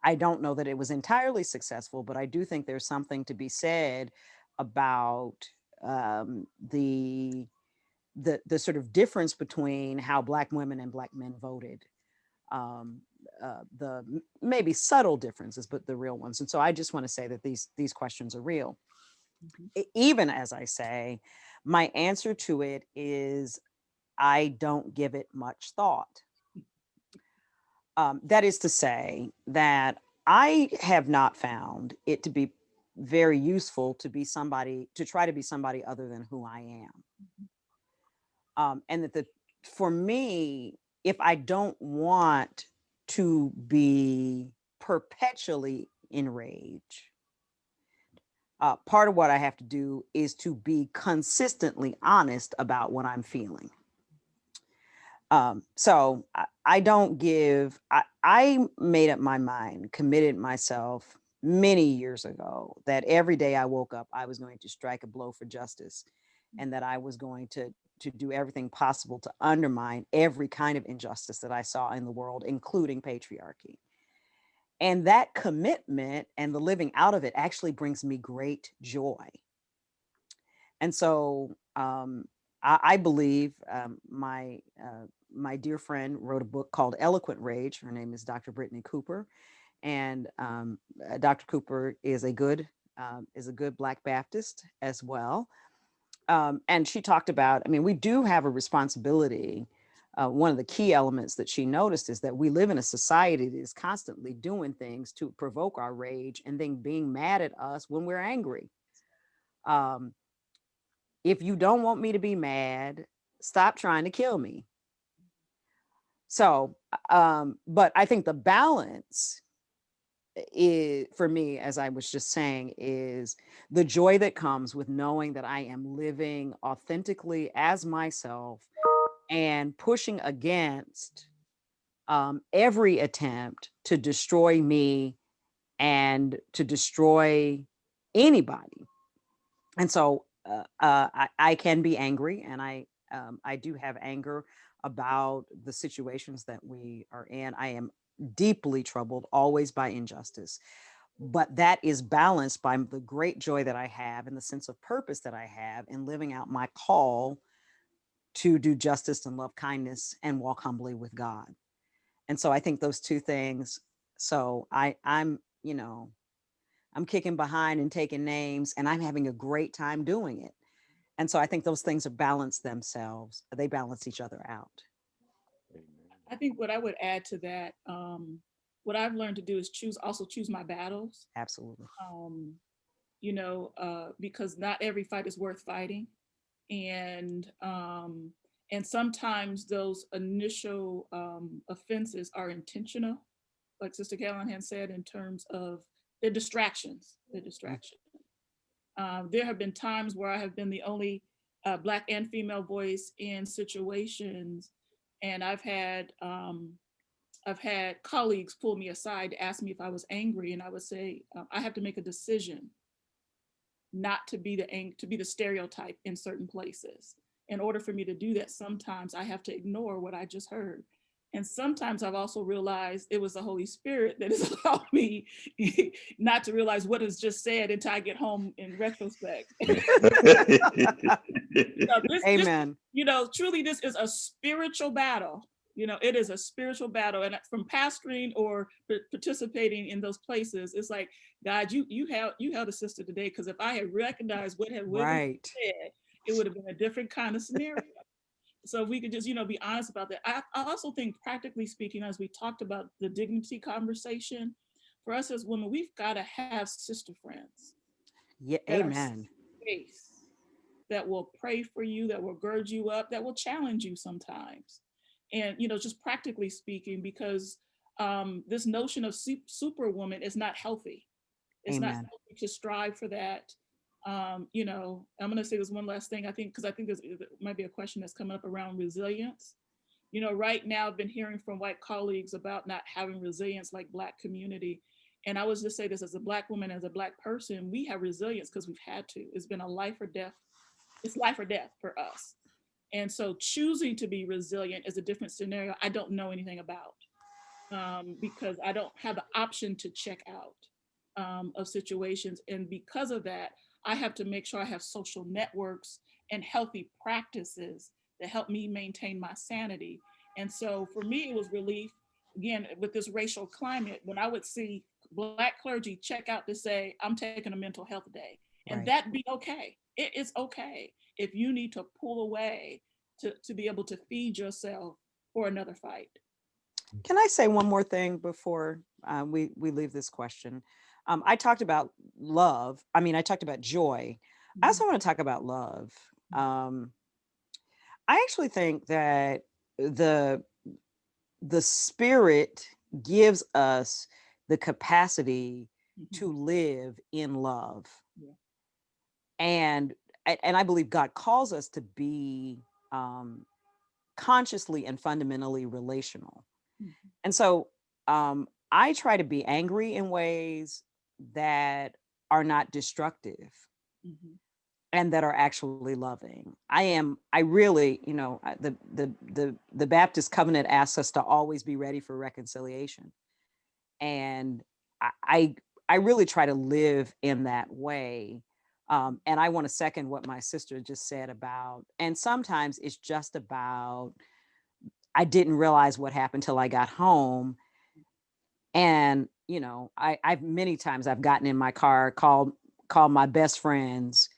I don't know that it was entirely successful, but I do think there's something to be said about the sort of difference between how Black women and Black men voted, the maybe subtle differences, but the real ones. And so I just want to say that these questions are real. Mm-hmm. Even as I say, my answer to it is I don't give it much thought. That is to say that I have not found it to be very useful to try to be somebody other than who I am. And that for me, if I don't want to be perpetually enraged, part of what I have to do is to be consistently honest about what I'm feeling. So I made up my mind, committed myself many years ago that every day I woke up, I was going to strike a blow for justice, and that I was going to do everything possible to undermine every kind of injustice that I saw in the world, including patriarchy. And that commitment and the living out of it actually brings me great joy. And so I believe my dear friend wrote a book called Eloquent Rage. Her name is Dr. Brittany Cooper. And Dr. Cooper is a good Black Baptist as well. And she talked about, we do have a responsibility one of the key elements that she noticed is that we live in a society that is constantly doing things to provoke our rage and then being mad at us when we're angry. If you don't want me to be mad, stop trying to kill me. So, but I think the balance is, for me, as I was just saying, is the joy that comes with knowing that I am living authentically as myself and pushing against every attempt to destroy me and to destroy anybody. And so I can be angry, and I do have anger about the situations that we are in. I am deeply troubled always by injustice, but that is balanced by the great joy that I have and the sense of purpose that I have in living out my call to do justice and love kindness and walk humbly with God. And so I think those two things. So I'm kicking behind and taking names, and I'm having a great time doing it. And so I think those things are balanced themselves. They balance each other out. I think what I would add to that, what I've learned to do is choose my battles. Absolutely. Because not every fight is worth fighting. And sometimes those initial offenses are intentional, like Sister Callahan said, in terms of they're distractions. There have been times where I have been the only Black and female voice in situations, and I've had colleagues pull me aside to ask me if I was angry, and I would say I have to make a decision not to be the stereotype in certain places. In order for me to do that, sometimes I have to ignore what I just heard. And sometimes I've also realized it was the Holy Spirit that has allowed me not to realize what is just said until I get home in retrospect. Amen. Truly this is a spiritual battle. It is a spiritual battle. And from pastoring or participating in those places, it's like, God, you held a sister today, because if I had recognized what had right. said, it would have been a different kind of scenario. So if we could just, be honest about that. I also think, practically speaking, as we talked about the dignity conversation, for us as women, we've got to have sister friends. Yeah, amen. Space that will pray for you, that will gird you up, that will challenge you sometimes. And, just practically speaking, because this notion of superwoman is not healthy. It's amen. not healthy to strive for that. I'm going to say this one last thing, because I think there might be a question that's coming up around resilience. Right now I've been hearing from white colleagues about not having resilience like Black community. And I was just say this, as a Black woman, as a Black person, we have resilience because we've had to. It's been a life or death. It's life or death for us. And so choosing to be resilient is a different scenario I don't know anything about, because I don't have the option to check out of situations. And because of that, I have to make sure I have social networks and healthy practices that help me maintain my sanity. And so for me, it was relief, again, with this racial climate, when I would see Black clergy check out to say, I'm taking a mental health day. And Right. that be okay. It is okay if you need to pull away to be able to feed yourself for another fight. Can I say one more thing before we leave this question? I talked about love. I talked about joy. I also want to talk about love. I actually think that the Spirit gives us the capacity to live in love. Yeah. And I believe God calls us to be consciously and fundamentally relational. Mm-hmm. And so I try to be angry in ways that are not destructive. Mm-hmm. And that are actually loving. I really, the Baptist covenant asks us to always be ready for reconciliation. And I really try to live in that way. And I want to second what my sister just said about, and sometimes it's just about, I didn't realize what happened till I got home. And, I've many times I've gotten in my car, called my best friends,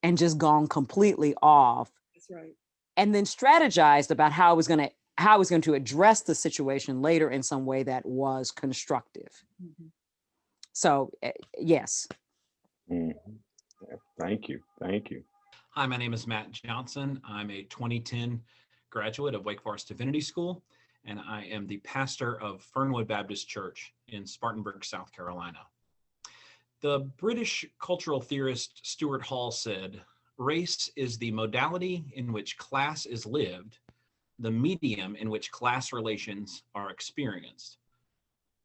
and just gone completely off. That's right. And then strategized about how I was going to how I was going to address the situation later in some way that was constructive. Mhm. So yes. Mhm. Thank you. Thank you. Hi, my name is Matt Johnson. I'm a 2010 graduate of Wake Forest Divinity School, and I am the pastor of Fernwood Baptist Church in Spartanburg, South Carolina. The British cultural theorist Stuart Hall said, "Race is the modality in which class is lived, the medium in which class relations are experienced."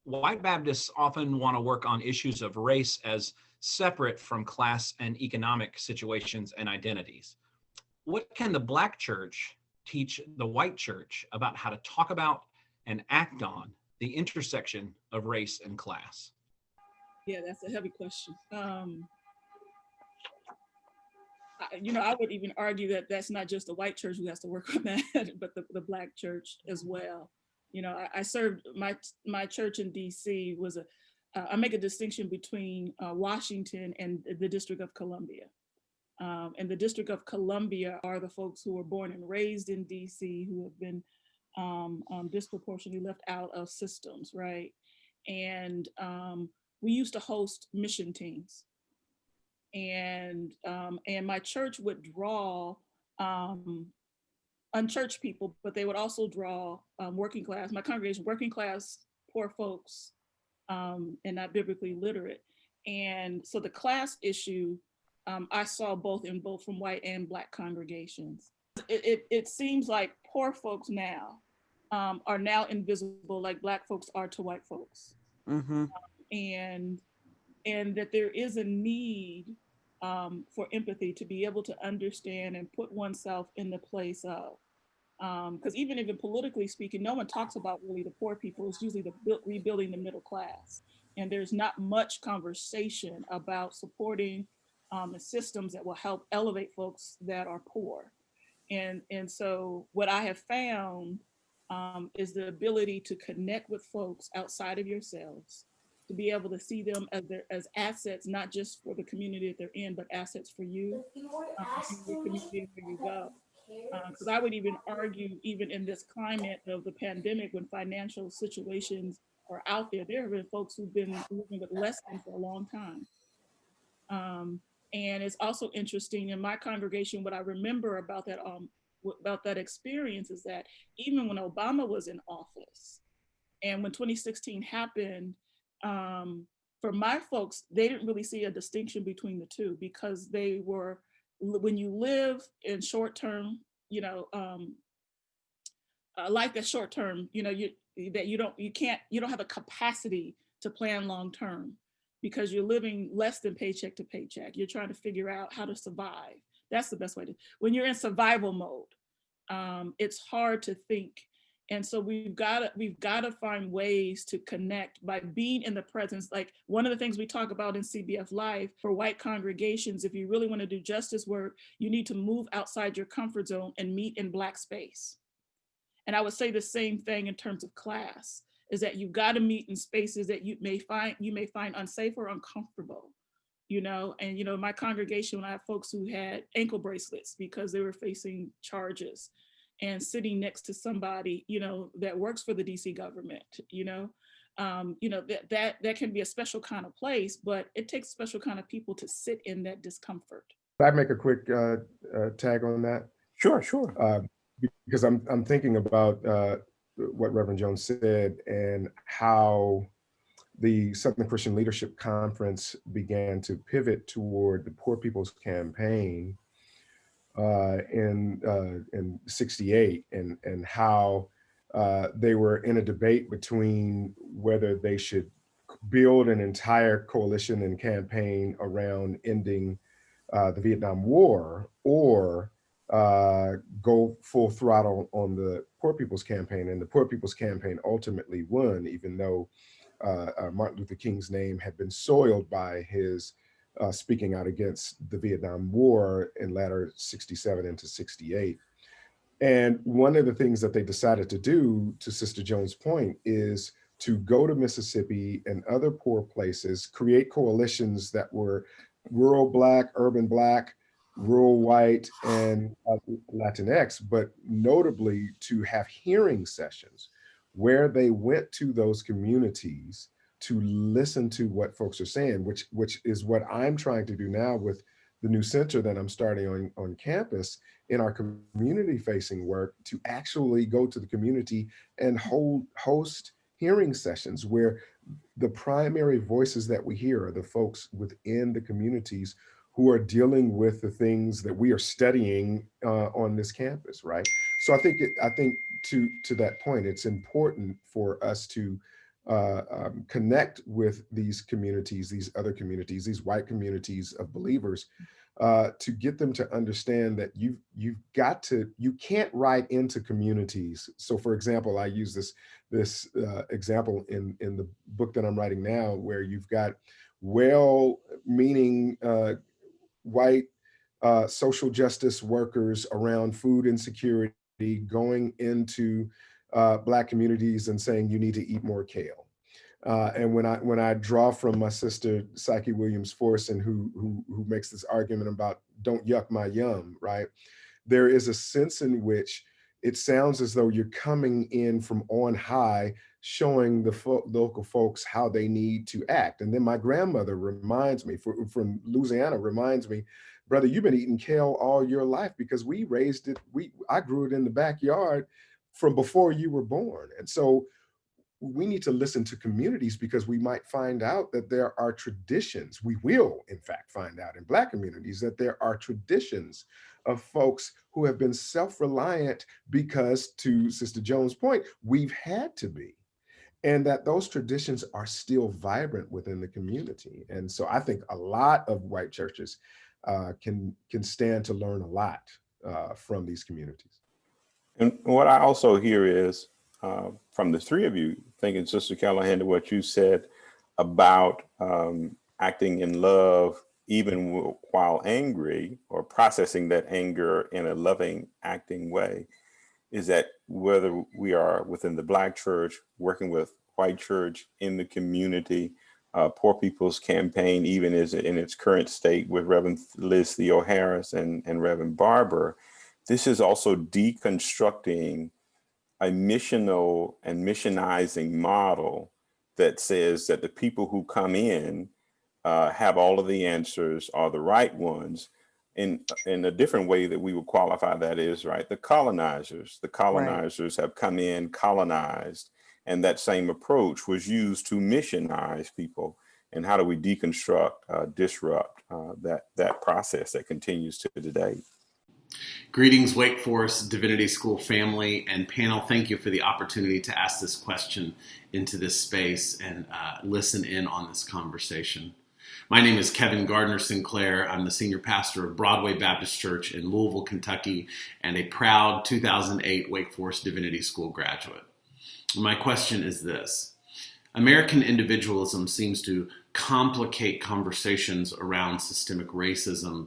White Baptists often want to work on issues of race as separate from class and economic situations and identities. What can the Black church teach the white church about how to talk about and act on the intersection of race and class? Yeah, that's a heavy question. I would even argue that that's not just the white church who has to work on that, but the Black church as well. I served my church in DC was I make a distinction between Washington and the District of Columbia. And the District of Columbia are the folks who were born and raised in DC who have been disproportionately left out of systems, right? And we used to host mission teams. And my church would draw unchurched people, but they would also draw working class, my congregation, working class, poor folks, and not biblically literate. And so the class issue, I saw both from white and Black congregations. It seems like poor folks now are now invisible like Black folks are to white folks. Mm-hmm. And that there is a need for empathy to be able to understand and put oneself in the place of. Because even politically speaking, no one talks about really the poor people. It's usually rebuilding the middle class. And there's not much conversation about supporting the systems that will help elevate folks that are poor. And so what I have found is the ability to connect with folks outside of yourselves, to be able to see them as assets, not just for the community that they're in, but assets for you, in your community where you go. Because I would even argue, even in this climate of the pandemic, when financial situations are out there, there have been folks who've been living with less than for a long time. And it's also interesting in my congregation, what I remember about that experience is that even when Obama was in office, and when 2016 happened, for my folks, they didn't really see a distinction between the two, because they were, when you live in short-term, life that's short-term, you don't have a capacity to plan long-term, because you're living less than paycheck to paycheck. You're trying to figure out how to survive. That's the best way when you're in survival mode, it's hard to think. And so we've got to find ways to connect by being in the presence. Like one of the things we talk about in CBF Life for white congregations, if you really want to do justice work, you need to move outside your comfort zone and meet in Black space. And I would say the same thing in terms of class, is that you've got to meet in spaces that you may find unsafe or uncomfortable. And my congregation, when I have folks who had ankle bracelets because they were facing charges, and sitting next to somebody, that works for the DC government, that can be a special kind of place, but it takes special kind of people to sit in that discomfort. Can I make a quick tag on that? Sure. Because I'm thinking about what Reverend Jones said and how the Southern Christian Leadership Conference began to pivot toward the Poor People's Campaign in '68, and how they were in a debate between whether they should build an entire coalition and campaign around ending the Vietnam War, or go full throttle on the Poor People's Campaign. And the Poor People's Campaign ultimately won, even though Martin Luther King's name had been soiled by his speaking out against the Vietnam War in latter '67 into '68. And one of the things that they decided to do, to Sister Jones' point, is to go to Mississippi and other poor places, create coalitions that were rural Black, urban Black, rural white, and Latinx, but notably to have hearing sessions where they went to those communities to listen to what folks are saying, which is what I'm trying to do now with the new center that I'm starting on campus in our community facing work, to actually go to the community and host hearing sessions where the primary voices that we hear are the folks within the communities who are dealing with the things that we are studying on this campus, right? So I think to that point, it's important for us to connect with these communities, these other communities, these white communities of believers, to get them to understand that you can't write into communities. So, for example, I use this example in the book that I'm writing now, where you've got well-meaning white social justice workers around food insecurity going into Black communities and saying you need to eat more kale. And when I draw from my sister Psyche Williams Forson, who makes this argument about don't yuck my yum, right? There is a sense in which it sounds as though you're coming in from on high, showing the local folks how they need to act. And then my grandmother reminds me, from Louisiana, reminds me, brother, you've been eating kale all your life because we raised it. I grew it in the backyard from before you were born. And so we need to listen to communities, because we might find out that there are traditions. We will, in fact, find out in Black communities that there are traditions of folks who have been self-reliant because, to Sister Jones' point, we've had to be, and that those traditions are still vibrant within the community. And so I think a lot of white churches can stand to learn a lot from these communities. And what I also hear is from the three of you, thinking, Sister Callahan, to what you said about acting in love, even while angry, or processing that anger in a loving, acting way, is that whether we are within the Black church, working with white church, in the community, Poor People's Campaign, even is in its current state with Reverend Liz Theo Harris and Reverend Barber, this is also deconstructing a missional and missionizing model that says that the people who come in have all of the answers, are the right ones. In a different way that we would qualify that is, right, the colonizers. The colonizers have come in, colonized, and that same approach was used to missionize people. And how do we deconstruct, disrupt that process that continues to today? Greetings, Wake Forest Divinity School family and panel. Thank you for the opportunity to ask this question into this space and listen in on this conversation. My name is Kevin Gardner-Sinclair. I'm the senior pastor of Broadway Baptist Church in Louisville, Kentucky, and a proud 2008 Wake Forest Divinity School graduate. My question is this: American individualism seems to complicate conversations around systemic racism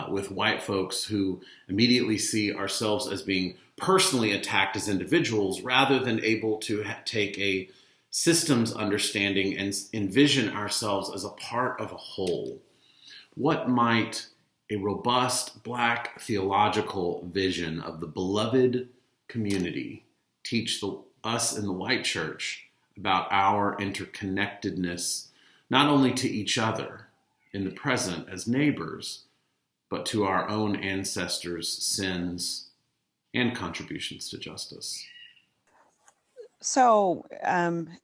with white folks who immediately see ourselves as being personally attacked as individuals, rather than able to take a systems understanding and envision ourselves as a part of a whole. What might a robust Black theological vision of the beloved community teach us in the white church about our interconnectedness, not only to each other in the present as neighbors, but to our own ancestors' sins and contributions to justice? So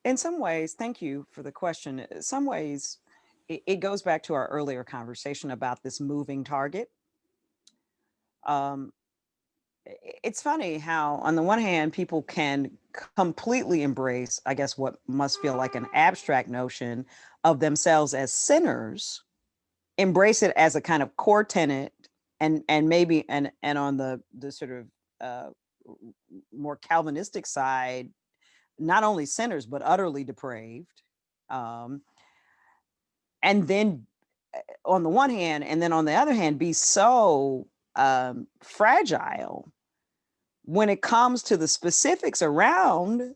in some ways, thank you for the question. In some ways, it goes back to our earlier conversation about this moving target. It's funny how, on the one hand, people can completely embrace, I guess, what must feel like an abstract notion of themselves as sinners, embrace it as a kind of core tenet, and maybe and on the sort of more Calvinistic side, not only sinners but utterly depraved, and then on the one hand, and then on the other hand, be so fragile when it comes to the specifics around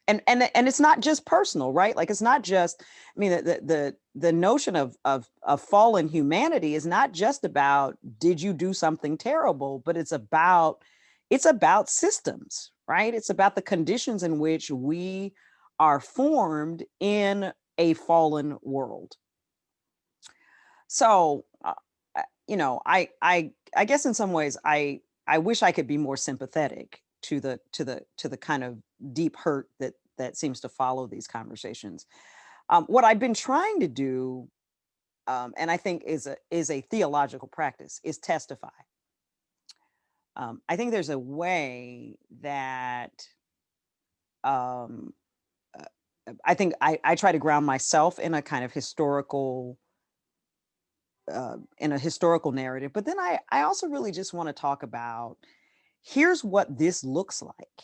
and it's not just personal, right? Like, it's not just, I mean, the notion of fallen humanity is not just about, did you do something terrible, but it's about systems, right? It's about the conditions in which we are formed in a fallen world. So, you know, I guess in some ways, I wish I could be more sympathetic to the kind of deep hurt that seems to follow these conversations. What I've been trying to do, and I think is a theological practice, is testify. I think there's a way that I think I try to ground myself in a kind of historical narrative, but then I also really just want to talk about, here's what this looks like.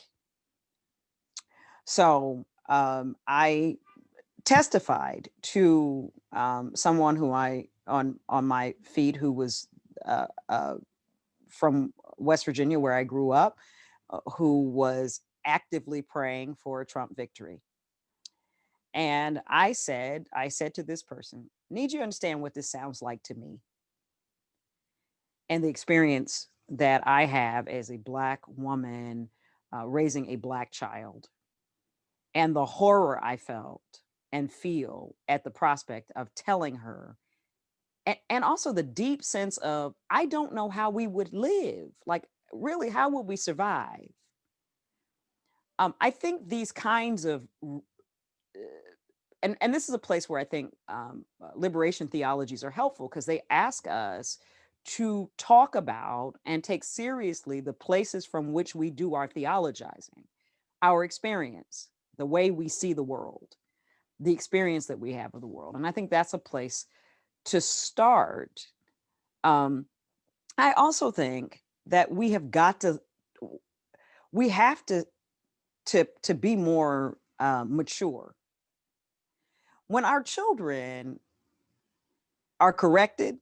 So I testified to someone who on my feed, who was from West Virginia, where I grew up, who was actively praying for a Trump victory. And I said to this person, need you to understand what this sounds like to me, and the experience that I have as a Black woman raising a Black child, and the horror I felt and feel at the prospect of telling her, and also the deep sense of, I don't know how we would live. Like, really, how would we survive? I think these kinds of, and this is a place where I think liberation theologies are helpful, because they ask us to talk about and take seriously the places from which we do our theologizing, our experience, the way we see the world, the experience that we have of the world. And I think that's a place to start. I also think that we have to be more mature. When our children are corrected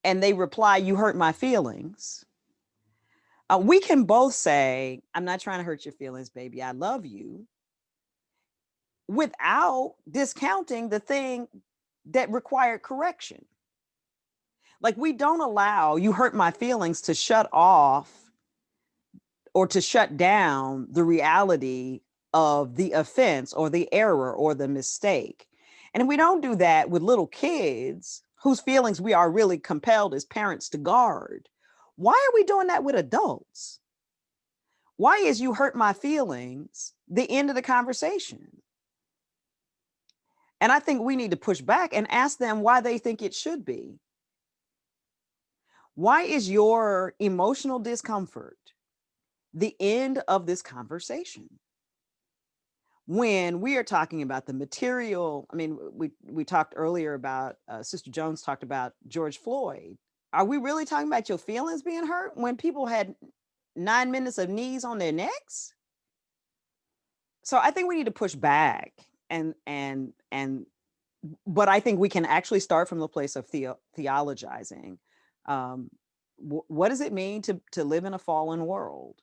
and they reply, "You hurt my feelings," we can both say, "I'm not trying to hurt your feelings, baby. I love you," without discounting the thing that required correction. Like, we don't allow "you hurt my feelings" to shut off or to shut down the reality of the offense or the error or the mistake. And if we don't do that with little kids whose feelings we are really compelled as parents to guard, why are we doing that with adults? Why is "you hurt my feelings" the end of the conversation? And I think we need to push back and ask them why they think it should be. Why is your emotional discomfort the end of this conversation? When we are talking about the material, I mean, we talked earlier about, Sister Jones talked about George Floyd. Are we really talking about your feelings being hurt when people had 9 minutes of knees on their necks? So I think we need to push back, but I think we can actually start from the place of theologizing. What does it mean to live in a fallen world?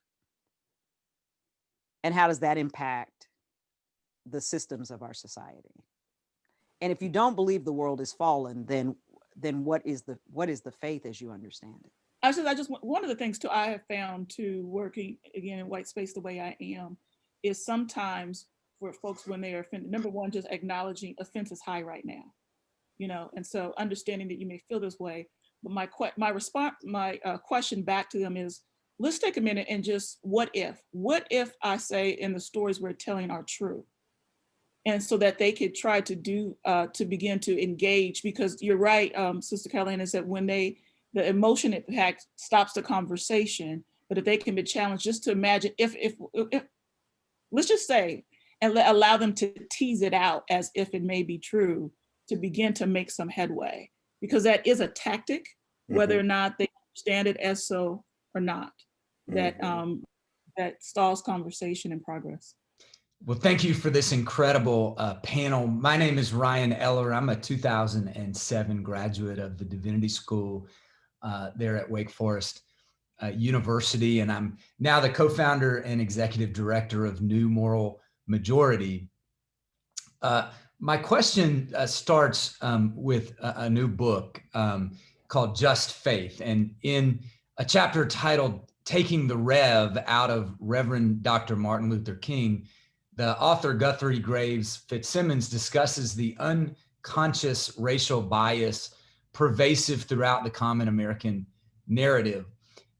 And how does that impact the systems of our society? And if you don't believe the world is fallen, then what is the faith as you understand it? One of the things too, I have found too, working again in white space the way I am, is sometimes for folks when they are offended, number one, just acknowledging offense is high right now, and so understanding that you may feel this way. But my question back to them is, let's take a minute and just, what if I say in the stories we're telling are true? And so that they could try to begin to engage, because you're right, Sister Callahan, is that when the emotion impact stops the conversation, but if they can be challenged, just to imagine if let's just say, and allow them to tease it out as if it may be true, to begin to make some headway, because that is a tactic, whether or not they understand it as so or not, that stalls conversation and progress. Well, thank you for this incredible panel. My name is Ryan Eller. I'm a 2007 graduate of the Divinity School there at Wake Forest University, and I'm now the co-founder and executive director of New Moral majority. My question starts with a new book called Just Faith. And in a chapter titled Taking the Rev Out of Reverend Dr. Martin Luther King, the author Guthrie Graves Fitzsimmons discusses the unconscious racial bias pervasive throughout the common American narrative.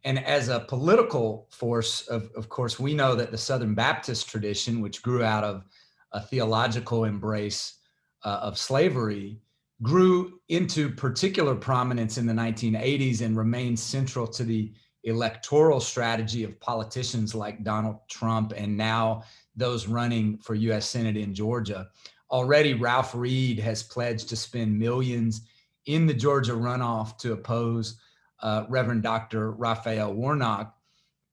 And as a political force, of course, we know that the Southern Baptist tradition, which grew out of a theological embrace of slavery, grew into particular prominence in the 1980s and remains central to the electoral strategy of politicians like Donald Trump and now those running for US Senate in Georgia. Already, Ralph Reed has pledged to spend millions in the Georgia runoff to oppose Reverend Dr. Raphael Warnock.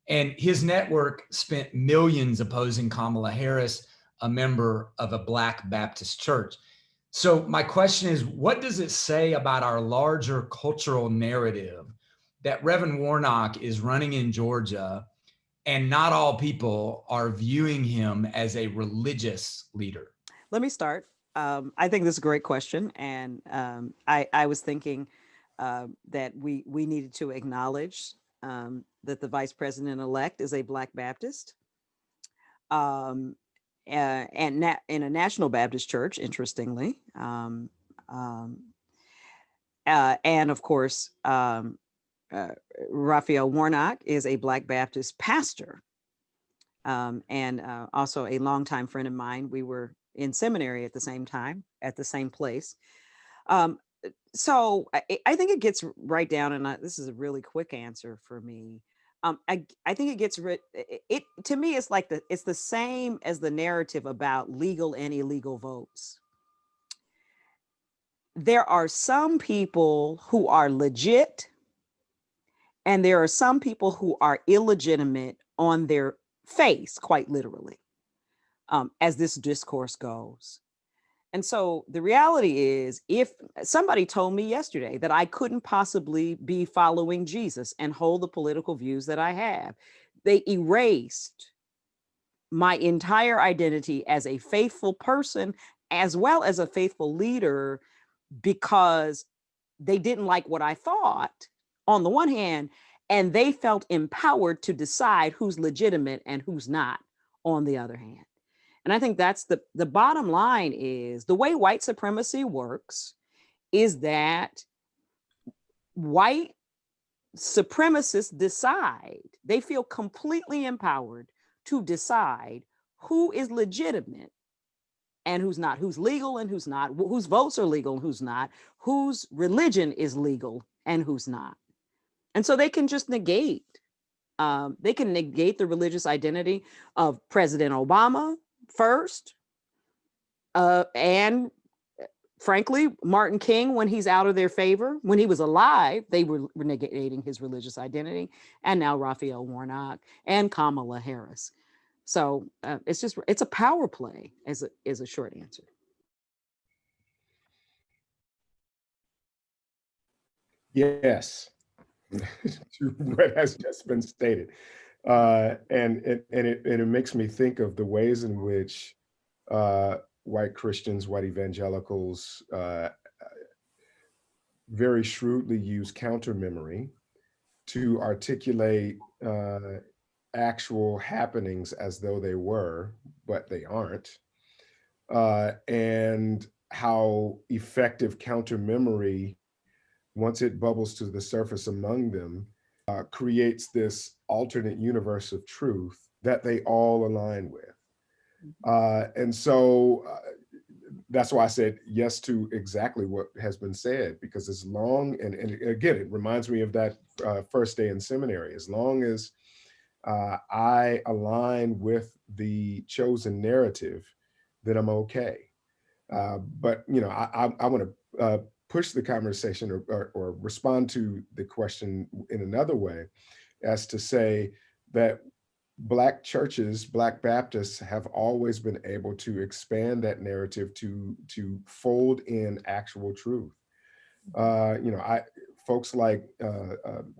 And his network spent millions opposing Kamala Harris, a member of a Black Baptist church. So my question is, what does it say about our larger cultural narrative that Reverend Warnock is running in Georgia and not all people are viewing him as a religious leader? Let me start. I think this is a great question. And I was thinking that we needed to acknowledge that the vice president-elect is a Black Baptist. And in a National Baptist church, interestingly. And of course, Raphael Warnock is a Black Baptist pastor and also a longtime friend of mine. We were in seminary at the same time, at the same place. So I think it gets right down, and this is a really quick answer for me. I think it gets it to me. It's like it's the same as the narrative about legal and illegal votes. There are some people who are legit, and there are some people who are illegitimate on their face, quite literally, as this discourse goes. And so the reality is, if somebody told me yesterday that I couldn't possibly be following Jesus and hold the political views that I have, they erased my entire identity as a faithful person, as well as a faithful leader, because they didn't like what I thought on the one hand, and they felt empowered to decide who's legitimate and who's not on the other hand. And I think that's the bottom line is the way white supremacy works is that white supremacists decide, they feel completely empowered to decide who is legitimate and who's not, who's legal and who's not, whose votes are legal and who's not, whose religion is legal and who's not. And so they can just negate, the religious identity of President Obama first, and frankly, Martin King, when he's out of their favor. When he was alive, they were negating his religious identity, and now Raphael Warnock and Kamala Harris. So it's a power play, is a short answer. Yes, to what has just been stated. And it makes me think of the ways in which white Christians, white evangelicals very shrewdly use counter memory to articulate actual happenings as though they were, but they aren't. And how effective counter memory, once it bubbles to the surface among them, creates this alternate universe of truth that they all align with. And so that's why I said yes to exactly what has been said, because as long, and again, it reminds me of that first day in seminary, as long as I align with the chosen narrative, then I'm okay. But, you know, I want to push the conversation or respond to the question in another way, as to say that Black churches, Black Baptists have always been able to expand that narrative to fold in actual truth. You know, folks like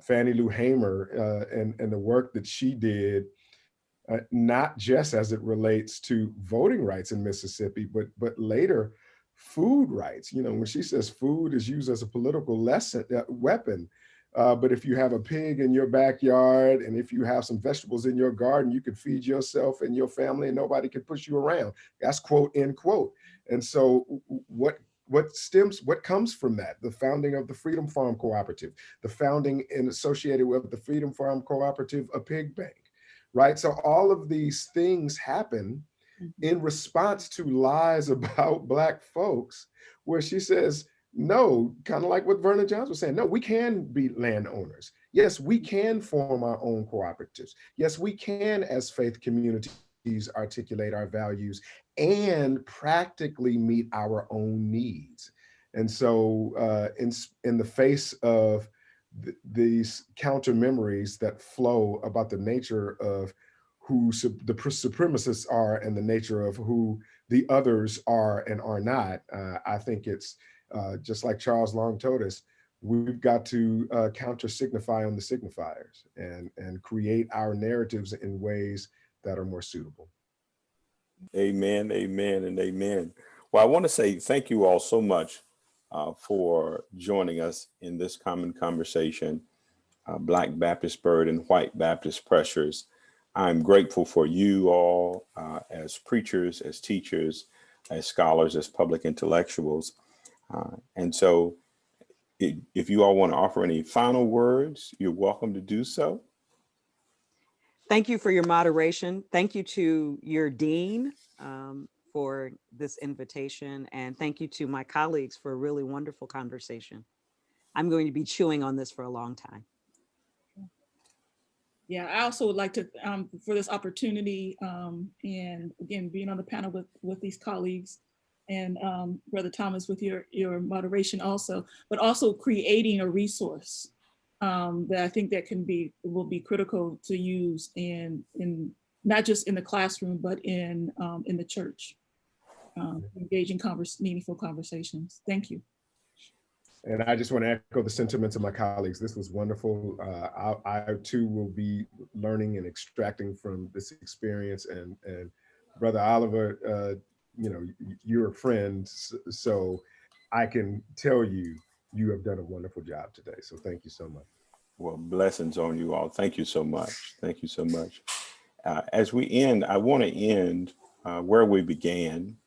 Fannie Lou Hamer and the work that she did not just as it relates to voting rights in Mississippi, but later food rights. You know, when she says food is used as a political weapon, but if you have a pig in your backyard and if you have some vegetables in your garden, you can feed yourself and your family and nobody can push you around. That's quote, end quote. And so what comes from that? The founding of the Freedom Farm Cooperative, the founding and associated with the Freedom Farm Cooperative, a pig bank, right? So all of these things happen in response to lies about Black folks, where she says, no, kind of like what Vernon Jones was saying, no, we can be landowners. Yes, we can form our own cooperatives. Yes, we can, as faith communities, articulate our values and practically meet our own needs. And so in the face of these counter memories that flow about the nature of who the supremacists are and the nature of who the others are and are not, I think it's just like Charles Long told us, we've got to counter signify on the signifiers and create our narratives in ways that are more suitable. Amen, amen, and amen. Well, I want to say thank you all so much for joining us in this common conversation, Black Baptist Bird and White Baptist Pressures. I'm grateful for you all as preachers, as teachers, as scholars, as public intellectuals. And so if you all want to offer any final words, you're welcome to do so. Thank you for your moderation. Thank you to your dean for this invitation. And thank you to my colleagues for a really wonderful conversation. I'm going to be chewing on this for a long time. Yeah, I also would like to, for this opportunity, and again, being on the panel with these colleagues, and Brother Thomas with your moderation also, but also creating a resource that I think that will be critical to use in not just in the classroom, but in the church, engaging meaningful conversations. Thank you. And I just want to echo the sentiments of my colleagues. This was wonderful. I too will be learning and extracting from this experience. And Brother Oliver, you know, you're a friend, so I can tell you, you have done a wonderful job today. So thank you so much. Well, blessings on you all. Thank you so much. Thank you so much. As we end, I want to end where we began.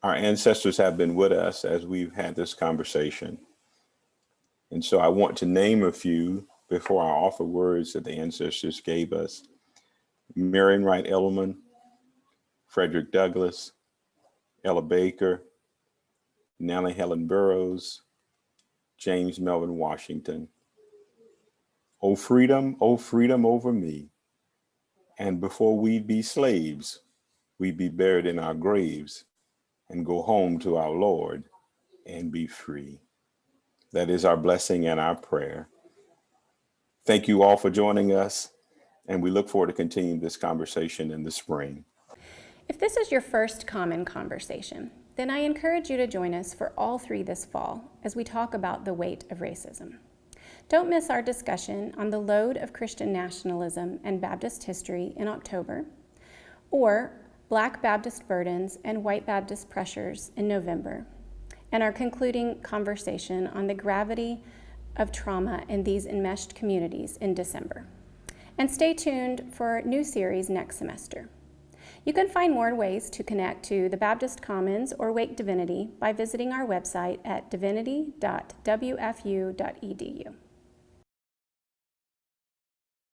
Our ancestors have been with us as we've had this conversation. And so I want to name a few before I offer words that the ancestors gave us. Marion Wright Edelman, Frederick Douglass, Ella Baker, Nellie Helen Burroughs, James Melvin Washington. O freedom over me. And before we be slaves, we be buried in our graves and go home to our Lord and be free. That is our blessing and our prayer. Thank you all for joining us, and we look forward to continuing this conversation in the spring. If this is your first common conversation, then I encourage you to join us for all three this fall as we talk about the weight of racism. Don't miss our discussion on the load of Christian nationalism and Baptist history in October, or Black Baptist burdens and White Baptist pressures in November, and our concluding conversation on the gravity of trauma in these enmeshed communities in December. And stay tuned for a new series next semester. You can find more ways to connect to the Baptist Commons or Wake Divinity by visiting our website at divinity.wfu.edu.